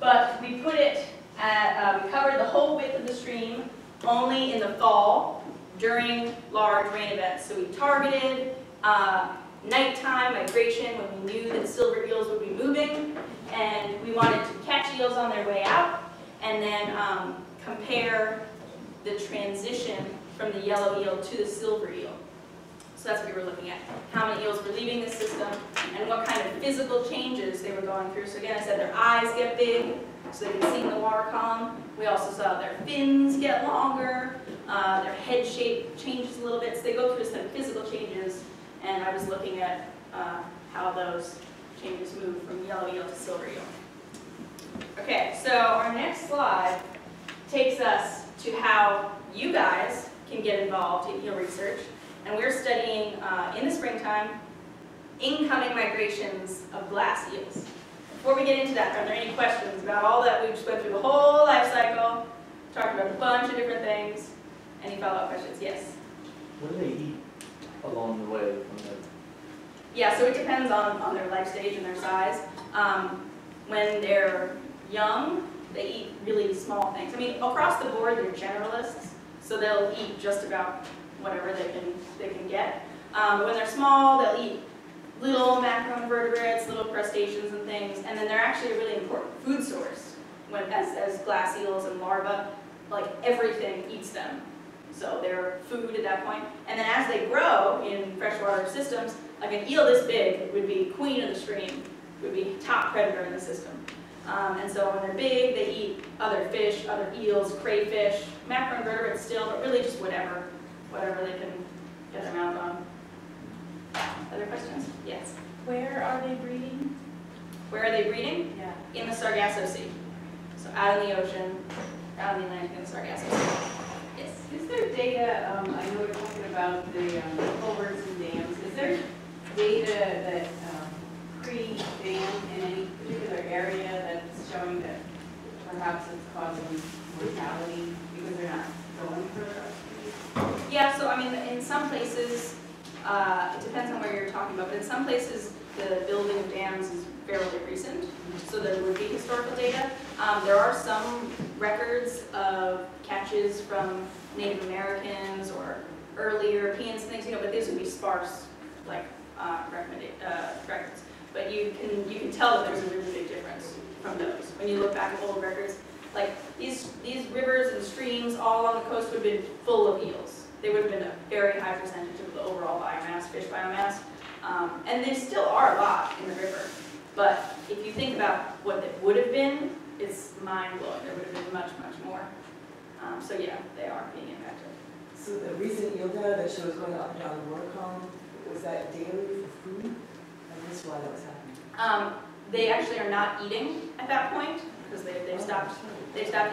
But we put it at, we covered the whole width of the stream only in the fall during large rain events. So we targeted nighttime migration when we knew that silver eels would be moving, and we wanted to catch eels on their way out and then compare the transition from the yellow eel to the silver eel. So that's what we were looking at. How many eels were leaving the system and what kind of physical changes they were going through. So again, I said their eyes get big so they can see in the water column. We also saw their fins get longer, their head shape changes a little bit. So they go through some physical changes, and I was looking at how those changes move from yellow eel to silver eel. Okay, so our next slide takes us to how you guys can get involved in eel research. And we're studying, in the springtime, incoming migrations of glass eels. Before we get into that, are there any questions about all that? We just went through the whole life cycle, talked about a bunch of different things. Any follow-up questions? Yes? What do they eat along the way from the... Yeah, so it depends on their life stage and their size. When they're young, they eat really small things. I mean, across the board, they're generalists, so they'll eat just about whatever they can get. But when they're small, they'll eat little macroinvertebrates, little crustaceans and things, and then they're actually a really important food source as glass eels and larvae. Like everything eats them, so they're food at that point. And then as they grow in freshwater systems, like an eel this big would be queen of the stream, would be top predator in the system. And so when they're big, they eat other fish, other eels, crayfish, macroinvertebrates still, but really just whatever they can get their mouth on. Other questions? Yes. Where are they breeding? Where are they breeding? Yeah. In the Sargasso Sea. So out in the ocean, out in the Atlantic in the Sargasso Sea. Yes. Is there data, I know we're talking about the culverts and dams, is there data that pre-dam in any particular area that's showing that perhaps it's causing mortality because they're not going further upstream? Yeah, so I mean, in some places, It depends on where you're talking about, but in some places, the building of dams is fairly recent, so there would be historical data. There are some records of catches from Native Americans or early Europeans and things, but these would be sparse, like, records. But you can tell that there's a really big difference from those. When you look back at old records, like these rivers and streams all along the coast would have been full of eels. They would have been a very high percentage of the overall biomass, fish biomass. And there still are a lot in the river. But if you think about what it would have been, it's mind-blowing. There would have been much, much more. So yeah, they are being impacted. So the recent eel data that shows going up and down the water column, was that daily for food? I missed why that was happening. They actually are not eating at that point because they've stopped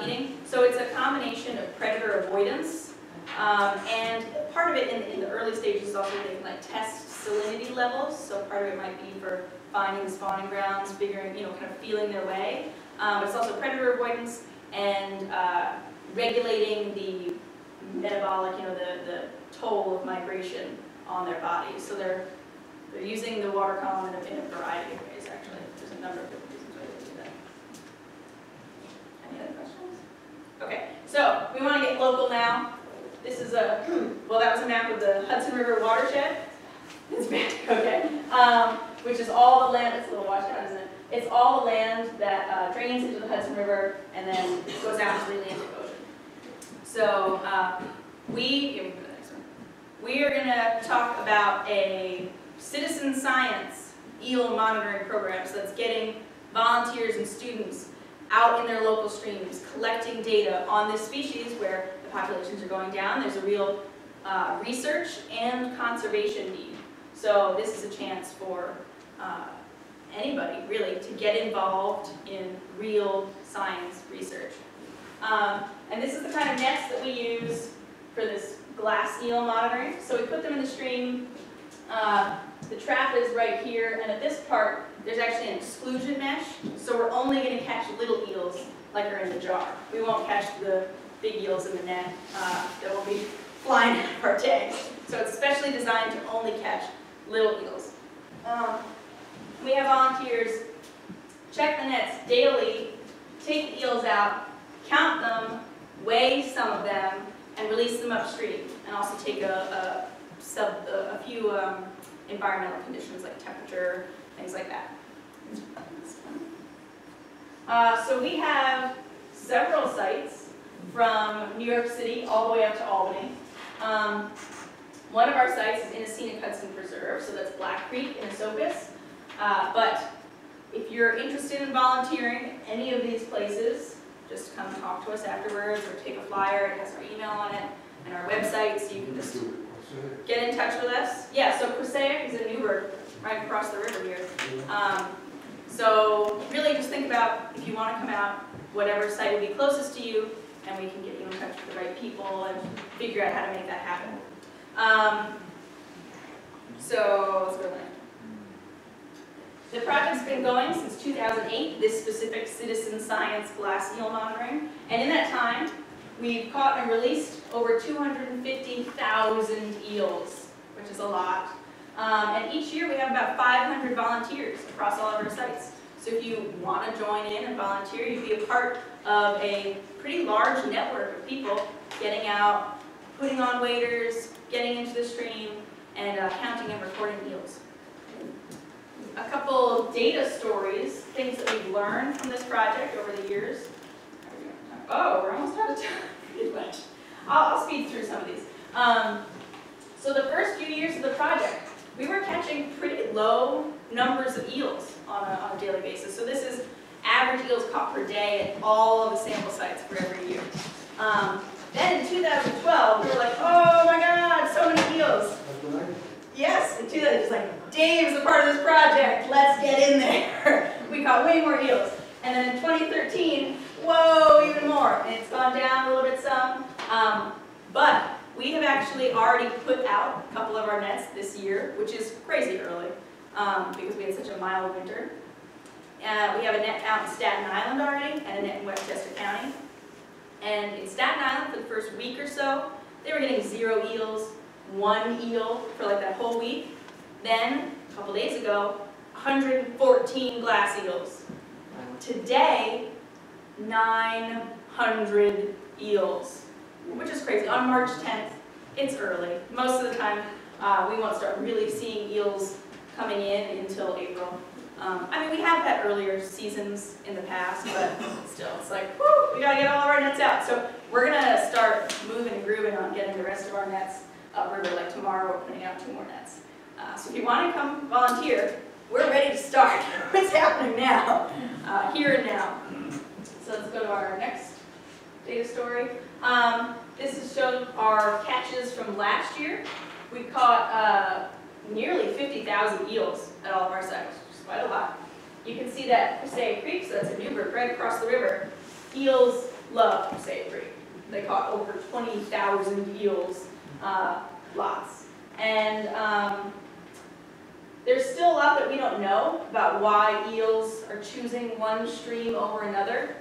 eating. So it's a combination of predator avoidance, and part of it in the early stages is also they can like test salinity levels. So part of it might be for finding the spawning grounds, figuring, kind of feeling their way. But it's also predator avoidance and regulating the metabolic, the toll of migration on their bodies. So they're using the water column in a variety of ways, actually. There's a number of different reasons why they do that. Any other questions? Okay, so we want to get local now. This is that was a map of the Hudson River watershed. It's big, okay. Which is all the land, it's a little washed out, isn't it? It's all the land that drains into the Hudson River and then goes out to the Atlantic Ocean. So we are going to talk about a citizen science eel monitoring program. So that's getting volunteers and students out in their local streams, collecting data on this species where the populations are going down. There's a real research and conservation need. So this is a chance for anybody, really, to get involved in real science research. And this is the kind of nets that we use for this glass eel monitoring. So we put them in the stream. The trap is right here, and at this part, there's actually an exclusion mesh. So we're only going to catch little eels like are in the jar. We won't catch the big eels in the net that will be flying out of our tanks. So it's specially designed to only catch little eels. We have volunteers check the nets daily, take the eels out, count them, weigh some of them, and release them upstream, and also take a few environmental conditions like temperature, things like that. So we have several sites from New York City all the way up to Albany. One of our sites is in a Scenic Hudson Preserve, so that's Black Creek in Esopus. But if you're interested in volunteering at any of these places, just come talk to us afterwards or take a flyer. It has our email on it and our website, so you can just get in touch with us. Yeah, so Prosaic is in Newburgh, right across the river here. So really just think about if you want to come out, whatever site would be closest to you, and we can get you in touch with the right people and figure out how to make that happen. So let's go there. The project's been going since 2008, this specific citizen science glass eel monitoring. And in that time, we've caught and released over 250,000 eels, which is a lot. And each year we have about 500 volunteers across all of our sites. So if you want to join in and volunteer, you'd be a part of a pretty large network of people getting out, putting on waders, getting into the stream, and counting and recording eels. A couple data stories, things that we've learned from this project over the years. Oh, we're almost out of time, pretty much. I'll speed through some of these. So the first few years of the project, we were catching pretty low numbers of eels on a daily basis. So this is average eels caught per day at all of the sample sites for every year. Then in 2012, we were like, oh my God, so many eels. Yes, in 2000, it's like, Dave's a part of this project, let's get in there. We caught way more eels. And then in 2013, whoa, even more. And it's gone down a little bit some. But we have actually already put out a couple of our nets this year, which is crazy early because we had such a mild winter. We have a net out in Staten Island already and a net in Westchester County. And in Staten Island, for the first week or so, they were getting 0 eels. 1 eel for like that whole week. Then, a couple days ago, 114 glass eels. Today, 900 eels, which is crazy. On March 10th, it's early. Most of the time, we won't start really seeing eels coming in until April. I mean, we have had earlier seasons in the past, but still, it's like, whoo, we gotta get all of our nets out. So we're gonna start moving and grooving on getting the rest of our nets upriver. Like tomorrow, we're putting out 2 more nets. So if you want to come volunteer, we're ready to start. What's happening now? Here and now. So let's go to our next data story. This is showing our catches from last year. We caught nearly 50,000 eels at all of our sites, which is quite a lot. You can see that Passaic Creek, so that's in Newburgh, right across the river. Eels love Passaic Creek. They caught over 20,000 eels, lots. And there's still a lot that we don't know about why eels are choosing one stream over another.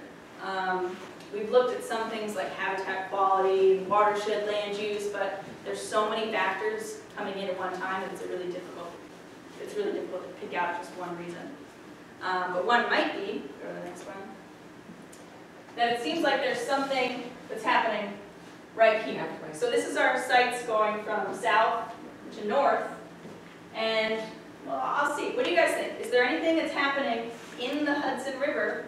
We've looked at some things like habitat quality, watershed land use, but there's so many factors coming in at one time that it's really difficult to pick out just one reason. But one might be, go to the next one, that it seems like there's something that's happening right here. So this is our sites going from south to north, and well, I'll see. What do you guys think? Is there anything that's happening in the Hudson River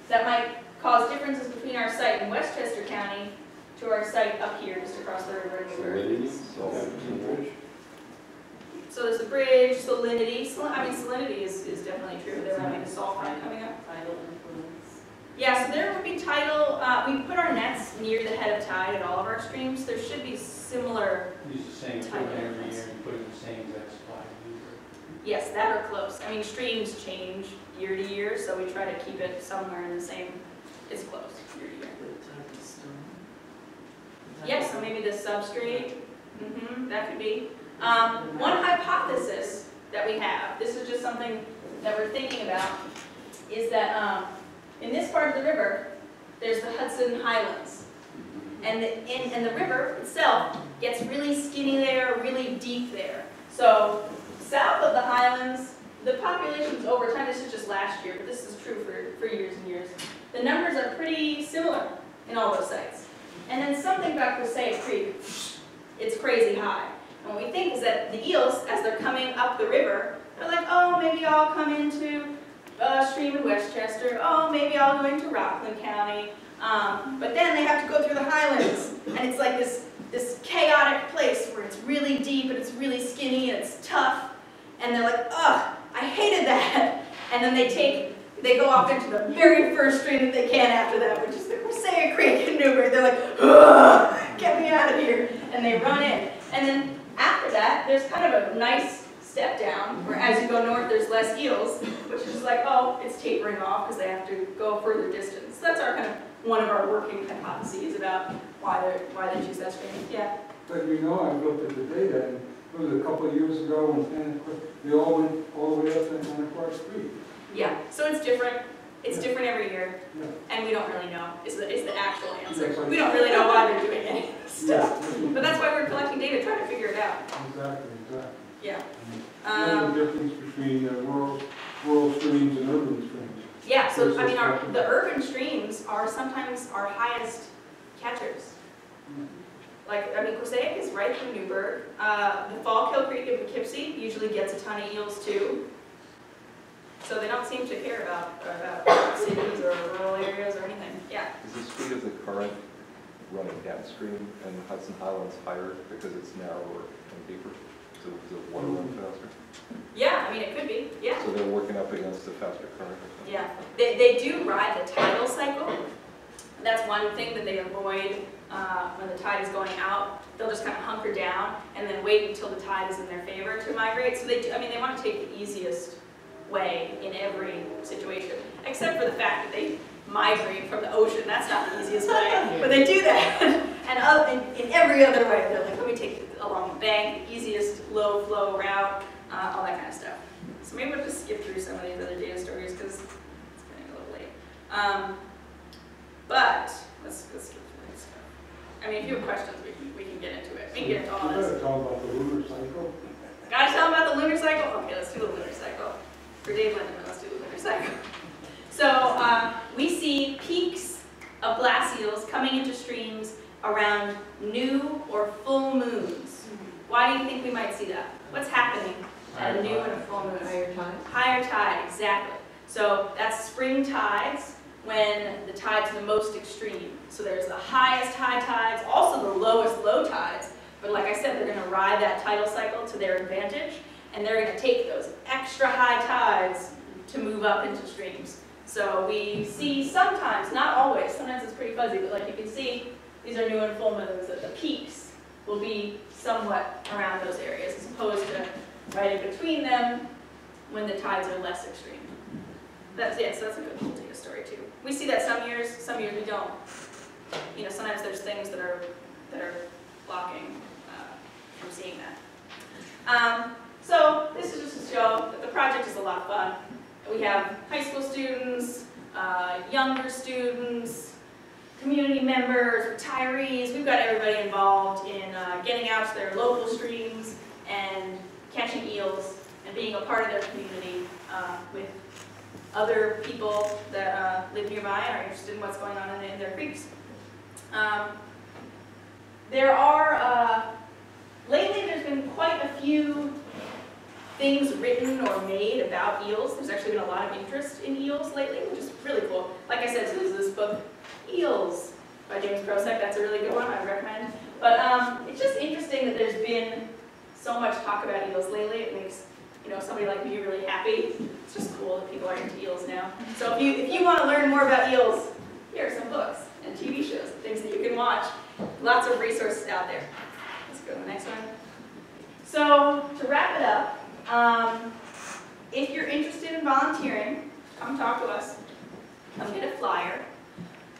that might cause differences between our site in Westchester County to our site up here, just across the river in Newburgh? So there's the bridge, salinity. I mean, salinity is definitely true. There might be the salt line coming up. Tidal influence. Yeah, so there would be tidal. We put our nets near the head of tide at all of our streams. There should be similar. Use the same equipment every year and put in the same exact supply. Yes, that or close. I mean, streams change year to year, so we try to keep it somewhere in the same, it's close year to year. Yes, so maybe the substrate, that could be. One hypothesis that we have, this is just something that we're thinking about, is that in this part of the river, there's the Hudson Highlands. And the river itself gets really skinny there, really deep there. So south of the Highlands, the populations over time, this is just last year, but this is true for years and years, the numbers are pretty similar in all those sites. And then something about Passaic Creek, it's crazy high. And what we think is that the eels, as they're coming up the river, they're like, oh, maybe I'll come into a stream in Westchester, oh, maybe I'll go into Rockland County. But then they have to go through the Highlands, and it's like this chaotic place where it's really deep and it's really skinny and it's tough. And they're like, ugh, I hated that. And then they go off into the very first stream that they can after that, which is the Passaic Creek in Newburgh. They're like, ugh, get me out of here. And they run in. And then after that, there's kind of a nice step down, where as you go north, there's less eels, which is like, oh, it's tapering off because they have to go a further distance. So that's our kind of one of our working hypotheses about why they choose that stream. Yeah. But you know, I looked at the data, and it was a couple of years ago when they all went all the way up and across the creek. Yeah. So it's different. It's different every year, Yeah. and we don't really know. Is the actual answer. Yes, We don't really know why they're doing any of this stuff. Yeah. But that's why we're collecting data, trying to figure it out. Exactly. Yeah. And the difference between rural streams and urban streams. Yeah, so I mean, the urban streams are sometimes our highest catchers. Like, I mean, Passaic is right through Newburgh. The Fallkill Creek in Poughkeepsie usually gets a ton of eels too. So they don't seem to care about cities or rural areas or anything. Yeah. Is the speed of the current running downstream in the Hudson Highlands higher because it's narrower and deeper? So is the water run faster? Yeah, I mean, it could be, yeah. So they're working up against the faster current or something? Yeah, they do ride the tidal cycle. That's one thing that they avoid when the tide is going out. They'll just kind of hunker down and then wait until the tide is in their favor to migrate. So they do, I mean, they want to take the easiest way in every situation, except for the fact that they migrate from the ocean. That's not the easiest way, but they do that. And in every other way, they're like, let me take it along the bank, the easiest low flow route, all that kind of stuff. So maybe we'll just skip through some of these other data stories because it's getting a little late. But let's skip through this stuff. I I mean, if you have questions, we can get into it. We can get into all You this. better talk about the lunar cycle. Gotta tell them about the lunar cycle? Okay, let's do the lunar cycle. For Dave Lindeman, let's do the lunar cycle. So we see peaks of glass eels coming into streams around new or full moons. Why do you think we might see that? What's happening at a new and a full moon? Higher tide? Higher tide, exactly. So that's spring tides when the tides are the most extreme. So there's the highest high tides, also the lowest low tides. But like I said, they're going to ride that tidal cycle to their advantage, and they're going to take those extra high tides to move up into streams. So we see sometimes, not always, sometimes it's pretty fuzzy, but like you can see, these are new and full moons, that the peaks will be somewhat around those areas, as opposed to right in between them when the tides are less extreme. So that's a good little data story too. We see that some years we don't. You know, sometimes there's things that are blocking from seeing that. So this is just to show that the project is a lot of fun. We have high school students, younger students, community members, retirees. We've got everybody involved in getting out to their local streams and catching eels and being a part of their community with other people that live nearby and are interested in what's going on in their creeks. Lately there's been quite a few things written or made about eels. There's actually been a lot of interest in eels lately, which is really cool. Like I said, so there's this book, Eels, by James Krosek. That's a really good one, I recommend. But it's just interesting that there's been so much talk about eels lately. It makes somebody like me really happy. It's just cool that people are into eels now. So if you want to learn more about eels, here are some books and TV shows, things that you can watch. Lots of resources out there. Let's go to the next one. So to wrap it up, if you're interested in volunteering, come talk to us. Come get a flyer.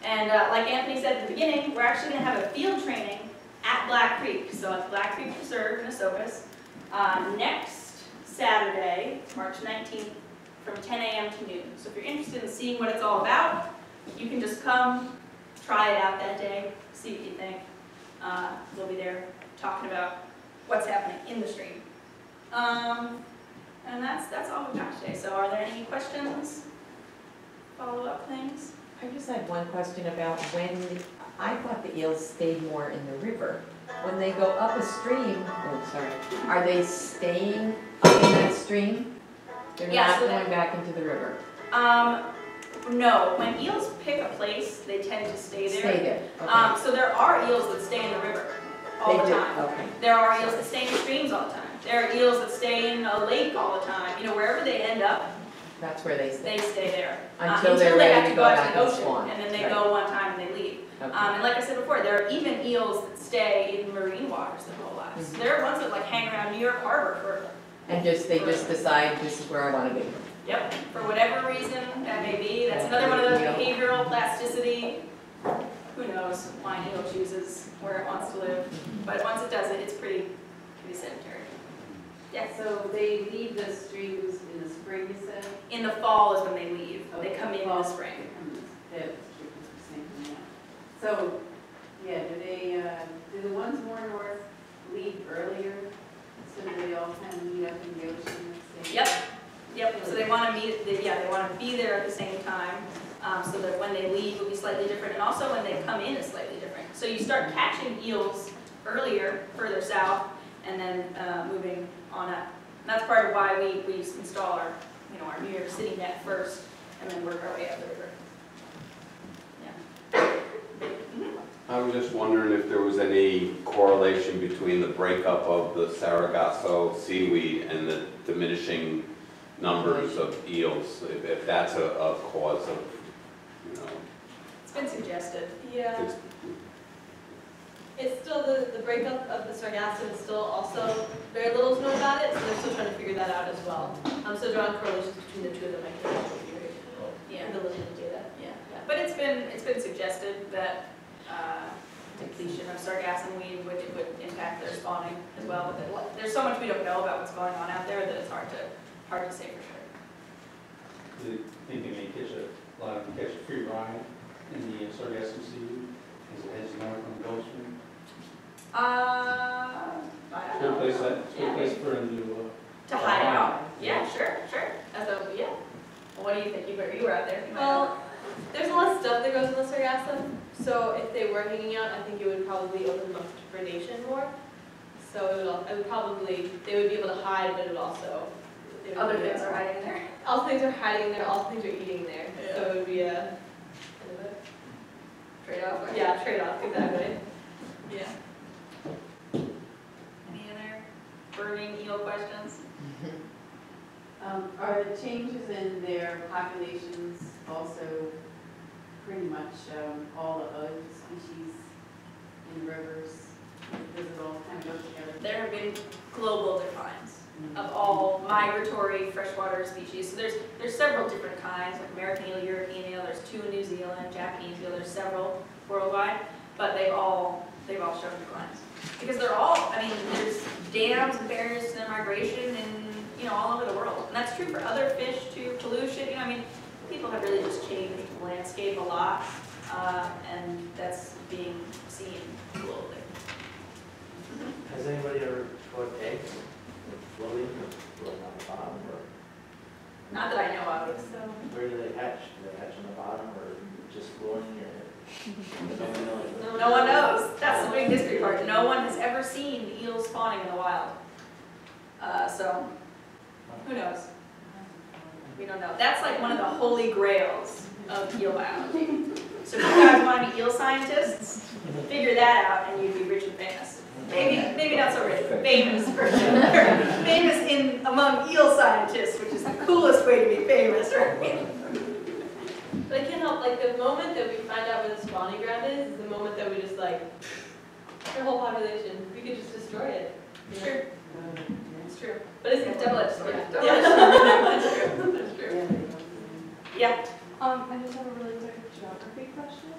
And like Anthony said at the beginning, we're actually going to have a field training at Black Creek. So at Black Creek Preserve in Esopus next Saturday, March 19th, from 10 a.m. to noon. So if you're interested in seeing what it's all about, you can just come, try it out that day, see what you think. We'll be there talking about what's happening in the stream. And that's all we've got today. So are there any questions? Follow-up things? I just had one question about I thought the eels stayed more in the river. When they go up a stream, are they staying up in that stream? They're not going back into the river? No. When eels pick a place, they tend to stay there. Stay there, okay. So there are eels that stay in the river all the time. Okay. There are eels that stay in streams all the time. There are eels that stay in a lake all the time. Wherever they end up, that's where they stay. They stay there. Until they ready have to to go out back to the and ocean, spawn. and then they Right. go one time and they leave. Okay. And like I said before, there are even eels that stay in marine waters their whole lives. There are ones that hang around New York Harbor for. And they just decide this is where I want to be. Yep, for whatever reason that may be. That's another one of those behavioral plasticity. Who knows why an eel chooses where it wants to live. But once it does it, it's pretty sedentary. Yeah. So they leave the streams in the spring, you said? In the fall is when they leave. They come in the spring. So, yeah, do the ones more north leave earlier? So do they all kind of meet up in the ocean? Yep. So they want to they want to be there at the same time, so that when they leave will be slightly different, and also when they come in is slightly different. So you start catching eels earlier, further south, and then moving on up. And that's part of why we install our our New York City net first, and then work our way up the river. I was just wondering if there was any correlation between the breakup of the Sargasso seaweed and the diminishing numbers of eels, if that's a cause of, It's been suggested. Yeah. It's still the breakup of the Sargasso is still also very little to know about it, so they're still trying to figure that out as well. So drawing correlations between the two of them, I think that's the validity of data. Yeah. But it's been suggested that depletion of sargassum weed would impact their spawning as well. But there's so much we don't know about what's going on out there that it's hard to say for sure. Do you think they may catch a lot of them catch a free ride in the sargassum seaweed as it heads north on the Gulf Stream? It's a good place, it's a good place for him To hide out. Yeah, sure. Yeah. Well, what do you think? You were out there. You might know. Well, there's a lot of stuff that goes in the Sargasso, so if they were hanging out, I think it would probably open them up to predation more. So it would probably, they would be able to hide, but it would also. Other things are hiding in there. All things are hiding there, all things are eating there. Yeah. So it would be a Trade-off. yeah, trade-off, exactly. Yeah. Any other burning eel questions? Are the changes in their populations also pretty much all the other species in rivers? Does it all kind of go together? There have been global declines of all migratory freshwater species. So there's several different kinds, like American eel, European eel, there's 2 in New Zealand, Japanese eel, there's several worldwide, but they've all shown declines. Because they're all, I mean, there's dams and barriers to their migration and, all over the world. And that's true for other fish too, pollution, I mean, people have really just changed the landscape a lot, and that's being seen globally. Has anybody ever caught eggs floating on the bottom, or Not that I know of. where do they hatch? Do they hatch on the bottom, or just floating, or No one knows. That's the big mystery part. No one has ever seen eels spawning in the wild. So, who knows? We don't know. That's like one of the holy grails of eel biology. So if you guys want to be eel scientists, figure that out and you'd be rich and famous. Maybe not so rich, but famous for sure. Famous among eel scientists, which is the coolest way to be famous, right? But I can't help, like, the moment that we find out where the spawning ground is the moment that we just, like, their whole population, we could just destroy it. Sure. It's true. But it's a double-edged sword. Yeah. That's true. That's true. Yeah. I just have a really quick geography question.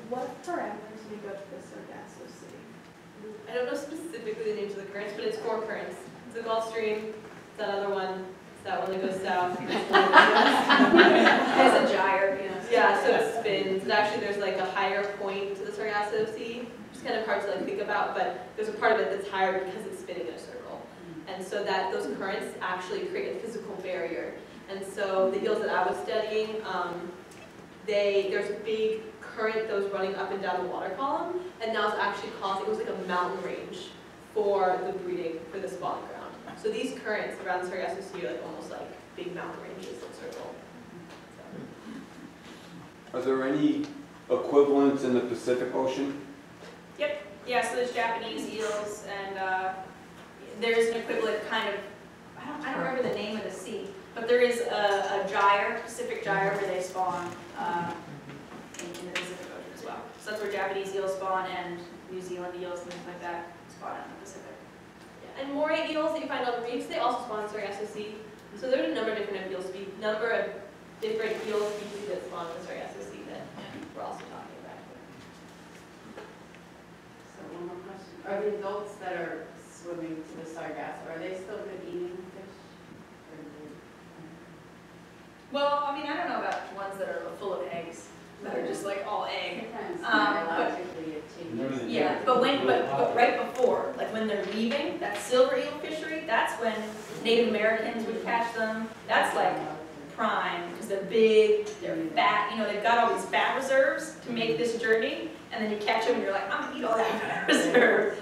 What parameters do you go to the Sargasso Sea? I don't know specifically the names of the currents, but it's 4 currents. It's the Gulf Stream, it's that other one, it's that one that goes south. There's a gyre, Yeah, so it spins. And actually, there's like a higher point to the Sargasso Sea, which is kind of hard to like think about, but there's a part of it that's higher because it's spinning in a circle. And so that those currents actually create a physical barrier. And so the eels that I was studying, there's a big current that was running up and down the water column, and now it's actually causing, it was like a mountain range for the breeding, for the spawning ground. So these currents around the Sargasso Sea are like almost like big mountain ranges that circle. Are there any equivalents in the Pacific Ocean? Yep. Yeah, so there's Japanese eels, and there's an equivalent kind of, I don't remember the name of the sea, but there is a gyre, Pacific gyre, where they spawn in the Pacific Ocean as well. So that's where Japanese eels spawn, and New Zealand eels and things like that spawn in the Pacific. Yeah. And moray eels that you find on reefs, they also spawn in Sargasso Sea. So there's a number of different eel species that spawn in the Sargasso Sea that we're also talking about. So one more question. Are the adults that are swimming to the Sargasso, are they still good eating fish? Or do they- Well, I mean, I don't know about ones that are full of eggs, that are just like all egg. Sometimes but- biologically it changes. Yeah, but right before, like when they're leaving, that silver eel fishery, that's when Native Americans would catch them. That's like prime, because they're big, they're fat, they've got all these fat reserves to make this journey, and then you catch them and you're like, I'm gonna eat all that fat reserve.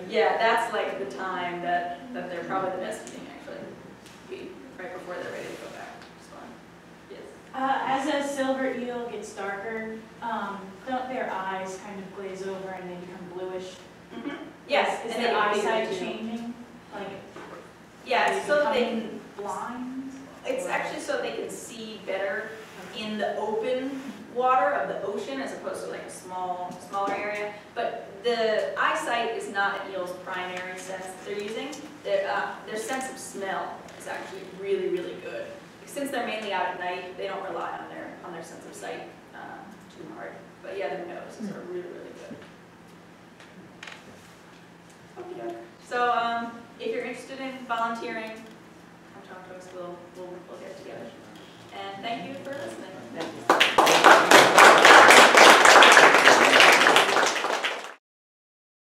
Yeah, that's like the time that they're probably the best eating, actually, right before they're ready to go back. It's fun. Yes. As a silver eel gets darker, don't their eyes kind of glaze over and they become bluish? Yes, Is and their they get bigger, eyesight too. changing? Like, Yeah, it's so that they becoming can blind? It's actually so they can see better in the open water of the ocean as opposed to like a smaller area. But the eyesight is not an eel's primary sense that they're using. Their sense of smell is actually really, really good. Since they're mainly out at night, they don't rely on their sense of sight too hard. But yeah, their noses are really, really good. Okay. So if you're interested in volunteering, come talk to us. We'll get together. And thank you for listening. Thank you.